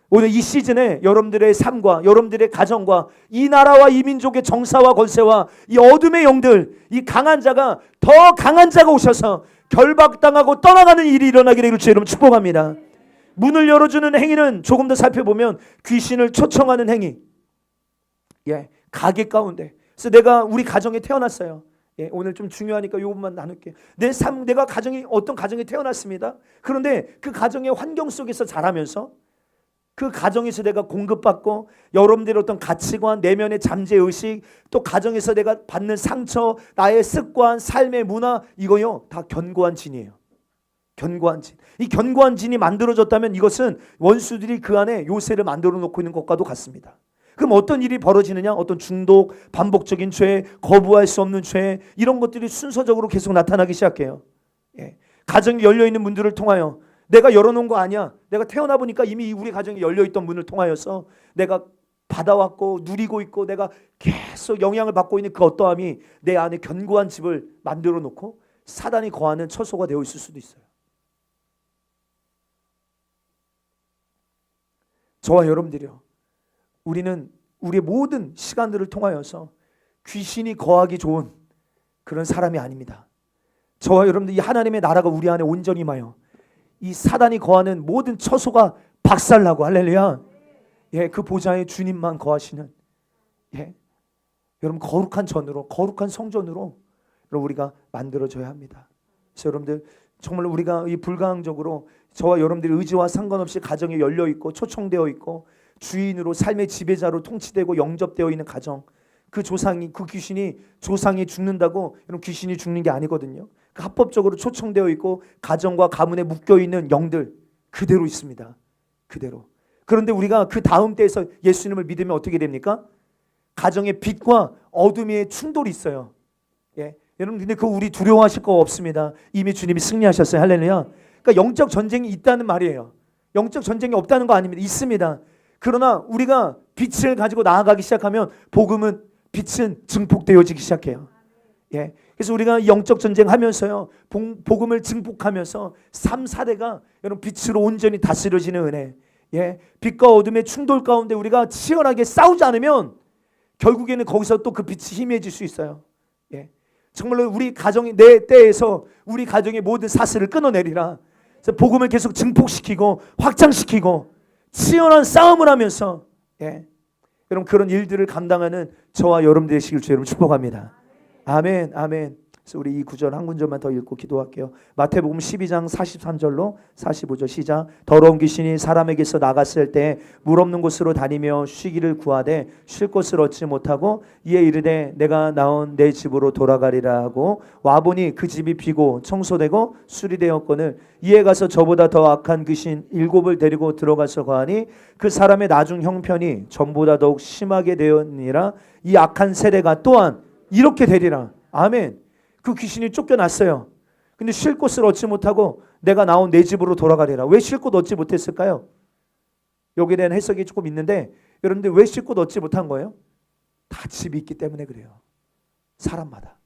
오늘 이 시즌에 여러분들의 삶과 여러분들의 가정과 이 나라와 이 민족의 정사와 권세와 이 어둠의 영들, 이 강한 자가, 더 강한 자가 오셔서 결박당하고 떠나가는 일이 일어나게 되기를 주의 이름으로 축복합니다. 문을 열어주는 행위는 조금 더 살펴보면 귀신을 초청하는 행위, 가게 가운데. 그래서 내가 우리 가정에 태어났어요. 오늘 좀 중요하니까 이것만 나눌게요. 내가 어떤 가정에 태어났습니다. 그런데 그 가정의 환경 속에서 자라면서 그 가정에서 내가 공급받고 여러분들의 어떤 가치관, 내면의 잠재의식, 또 가정에서 내가 받는 상처, 나의 습관, 삶의 문화, 이거요 다 견고한 진이에요. 견고한 진. 이 견고한 진이 만들어졌다면 이것은 원수들이 그 안에 요새를 만들어 놓고 있는 것과도 같습니다. 그럼 어떤 일이 벌어지느냐? 어떤 중독, 반복적인 죄, 거부할 수 없는 죄, 이런 것들이 순서적으로 계속 나타나기 시작해요. 가정이 열려있는 문들을 통하여, 내가 열어놓은 거 아니야. 내가 태어나 보니까 이미 우리 가정이 열려있던 문을 통하여서 내가 받아왔고 누리고 있고 내가 계속 영향을 받고 있는 그 어떠함이 내 안에 견고한 집을 만들어 놓고 사단이 거하는 처소가 되어 있을 수도 있어요. 저와 여러분들이요, 우리는 우리의 모든 시간들을 통하여서 귀신이 거하기 좋은 그런 사람이 아닙니다. 저와 여러분들, 이 하나님의 나라가 우리 안에 온전히 임하여 이 사단이 거하는 모든 처소가 박살나고, 할렐루야, 그 보좌의 주님만 거하시는, 여러분 거룩한 전으로, 거룩한 성전으로 우리가 만들어져야 합니다. 그래서 여러분들 정말 우리가 이 불가항적으로 저와 여러분들의 의지와 상관없이 가정에 열려 있고 초청되어 있고 주인으로, 삶의 지배자로 통치되고 영접되어 있는 가정, 그 조상이, 그 귀신이, 조상이 죽는다고 여러분 귀신이 죽는 게 아니거든요. 그 합법적으로 초청되어 있고 가정과 가문에 묶여 있는 영들 그대로 있습니다. 그대로. 그런데 우리가 그 다음 때에서 예수님을 믿으면 어떻게 됩니까? 가정의 빛과 어둠의 충돌이 있어요. 여러분 근데 그거 우리 두려워하실 거 없습니다. 이미 주님이 승리하셨어요. 할렐루야. 그러니까 영적 전쟁이 있다는 말이에요. 영적 전쟁이 없다는 거 아닙니다. 있습니다. 그러나 우리가 빛을 가지고 나아가기 시작하면 복음은, 빛은 증폭되어지기 시작해요. 예. 그래서 우리가 영적 전쟁하면서요, 복음을 증폭하면서 3, 4대가 여러분 빛으로 온전히 다스려지는 은혜. 예. 빛과 어둠의 충돌 가운데 우리가 치열하게 싸우지 않으면 결국에는 거기서 또 그 빛이 희미해질 수 있어요. 예. 정말로 우리 가정이 내 때에서 우리 가정의 모든 사슬을 끊어내리라. 그래서 복음을 계속 증폭시키고 확장시키고 치열한 싸움을 하면서, 예. 여러분 그런 일들을 감당하는 저와 여러분 되시길 주 여러분 축복합니다. 아멘, 아멘. 그래서 우리 이 구절 한 구절만 더 읽고 기도할게요. 마태복음 12장 43절로 45절 시작. 더러운 귀신이 사람에게서 나갔을 때 물 없는 곳으로 다니며 쉬기를 구하되 쉴 곳을 얻지 못하고 이에 이르되 내가 나온 내 집으로 돌아가리라 하고 와보니 그 집이 비고 청소되고 수리되었거늘 이에 가서 저보다 더 악한 귀신 7을 데리고 들어가서 거하니 그 사람의 나중 형편이 전보다 더욱 심하게 되었느니라. 이 악한 세대가 또한 이렇게 되리라. 아멘. 그 귀신이 쫓겨났어요. 근데 쉴 곳을 얻지 못하고 내가 나온 내 집으로 돌아가리라. 왜 쉴 곳 얻지 못했을까요? 여기에 대한 해석이 조금 있는데, 여러분들 왜 쉴 곳 얻지 못한 거예요? 다 집이 있기 때문에 그래요. 사람마다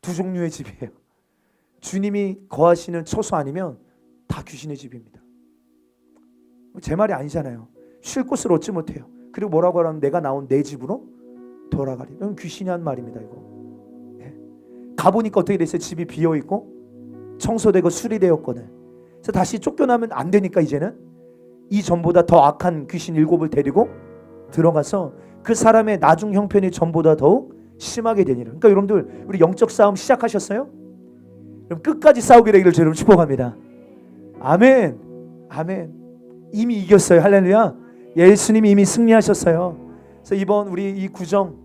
두 종류의 집이에요. 주님이 거하시는 처소 아니면 다 귀신의 집입니다. 제 말이 아니잖아요. 쉴 곳을 얻지 못해요. 그리고 뭐라고 하면 내가 나온 내 집으로 돌아가리. 이건 귀신이 한 말입니다. 이거. 가보니까 어떻게 됐어요? 집이 비어있고 청소되고 수리되었거든. 그래서 다시 쫓겨나면 안 되니까 이제는 이 전보다 더 악한 귀신 7을 데리고 들어가서 그 사람의 나중 형편이 전보다 더욱 심하게 되니라. 그러니까 여러분들 우리 영적 싸움 시작하셨어요? 그럼 끝까지 싸우게 되기를 여러분 축복합니다. 아멘, 아멘. 이미 이겼어요. 할렐루야. 예수님이 이미 승리하셨어요. 그래서 이번 우리 이 구정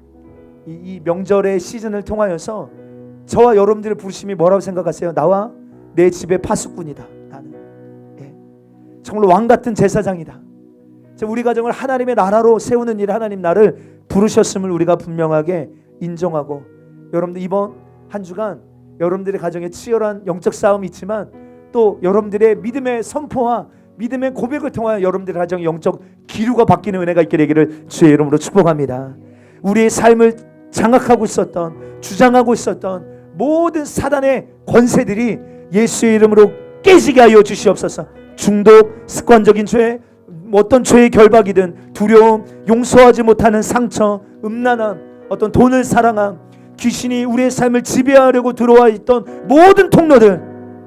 이 명절의 시즌을 통하여서 저와 여러분들의 부르심이 뭐라고 생각하세요? 나와 내 집의 파수꾼이다. 나는 정말로 왕같은 제사장이다. 우리 가정을 하나님의 나라로 세우는 일에 하나님 나를 부르셨음을 우리가 분명하게 인정하고, 여러분들 이번 한 주간 여러분들의 가정에 치열한 영적 싸움이 있지만 또 여러분들의 믿음의 선포와 믿음의 고백을 통하여 여러분들의 가정의 영적 기류가 바뀌는 은혜가 있게 되기를 주의 이름으로 축복합니다. 우리의 삶을 장악하고 있었던, 주장하고 있었던 모든 사단의 권세들이 예수의 이름으로 깨지게 하여 주시옵소서. 중독, 습관적인 죄, 어떤 죄의 결박이든 두려움, 용서하지 못하는 상처, 음란함, 어떤 돈을 사랑함, 귀신이 우리의 삶을 지배하려고 들어와 있던 모든 통로들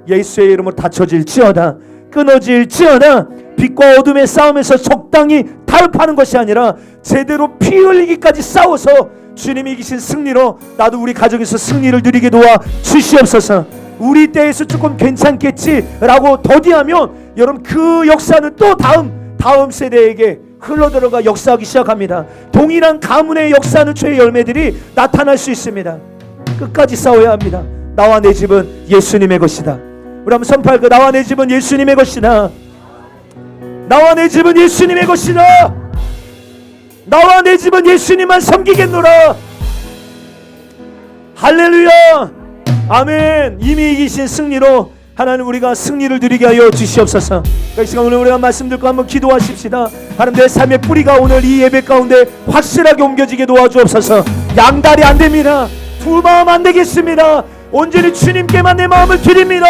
예수의 이름으로 닫혀질지어다, 끊어질지어다. 빛과 어둠의 싸움에서 적당히 타협하는 것이 아니라 제대로 피 흘리기까지 싸워서 주님이 이기신 승리로 나도 우리 가정에서 승리를 누리게 도와 주시옵소서. 우리 때에서 조금 괜찮겠지라고 더디하면 여러분 그 역사는 또 다음 세대에게 흘러들어가 역사하기 시작합니다. 동일한 가문의 역사는 죄의 열매들이 나타날 수 있습니다. 끝까지 싸워야 합니다. 나와 내 집은 예수님의 것이다. 우리 한번 선포할까? 나와 내 집은 예수님의 것이다. 나와 내 집은 예수님의 것이다. 나와 내 집은 예수님만 섬기겠노라. 할렐루야. 아멘. 이미 이기신 승리로 하나님 우리가 승리를 누리게 하여 주시옵소서. 이 시간 오늘 우리가 말씀 듣고 한번 기도하십시다. 하나님 내 삶의 뿌리가 오늘 이 예배 가운데 확실하게 옮겨지게 도와주옵소서. 양다리 안 됩니다. 두 마음 안 되겠습니다. 온전히 주님께만 내 마음을 드립니다.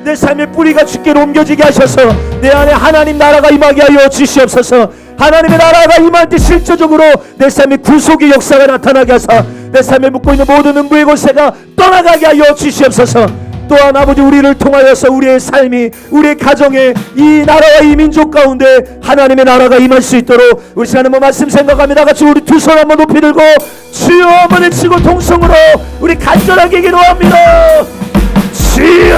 내 삶의 뿌리가 주께로 옮겨지게 하셔서 내 안에 하나님 나라가 임하게 하여 주시옵소서. 하나님의 나라가 임할 때 실제적으로 내 삶의 구속의 역사가 나타나게 하사 내 삶에 묵고 있는 모든 음부의 권세가 떠나가게 하여 주시옵소서. 또한 아버지 우리를 통하여서 우리의 삶이 우리의 가정에 이 나라와 이 민족 가운데 하나님의 나라가 임할 수 있도록 우리 시간에 뭐 말씀 생각합니다. 같이 우리 두 손 한번 높이 들고 주여 한번 외치고 통성으로 우리 간절하게 기도합니다. 주여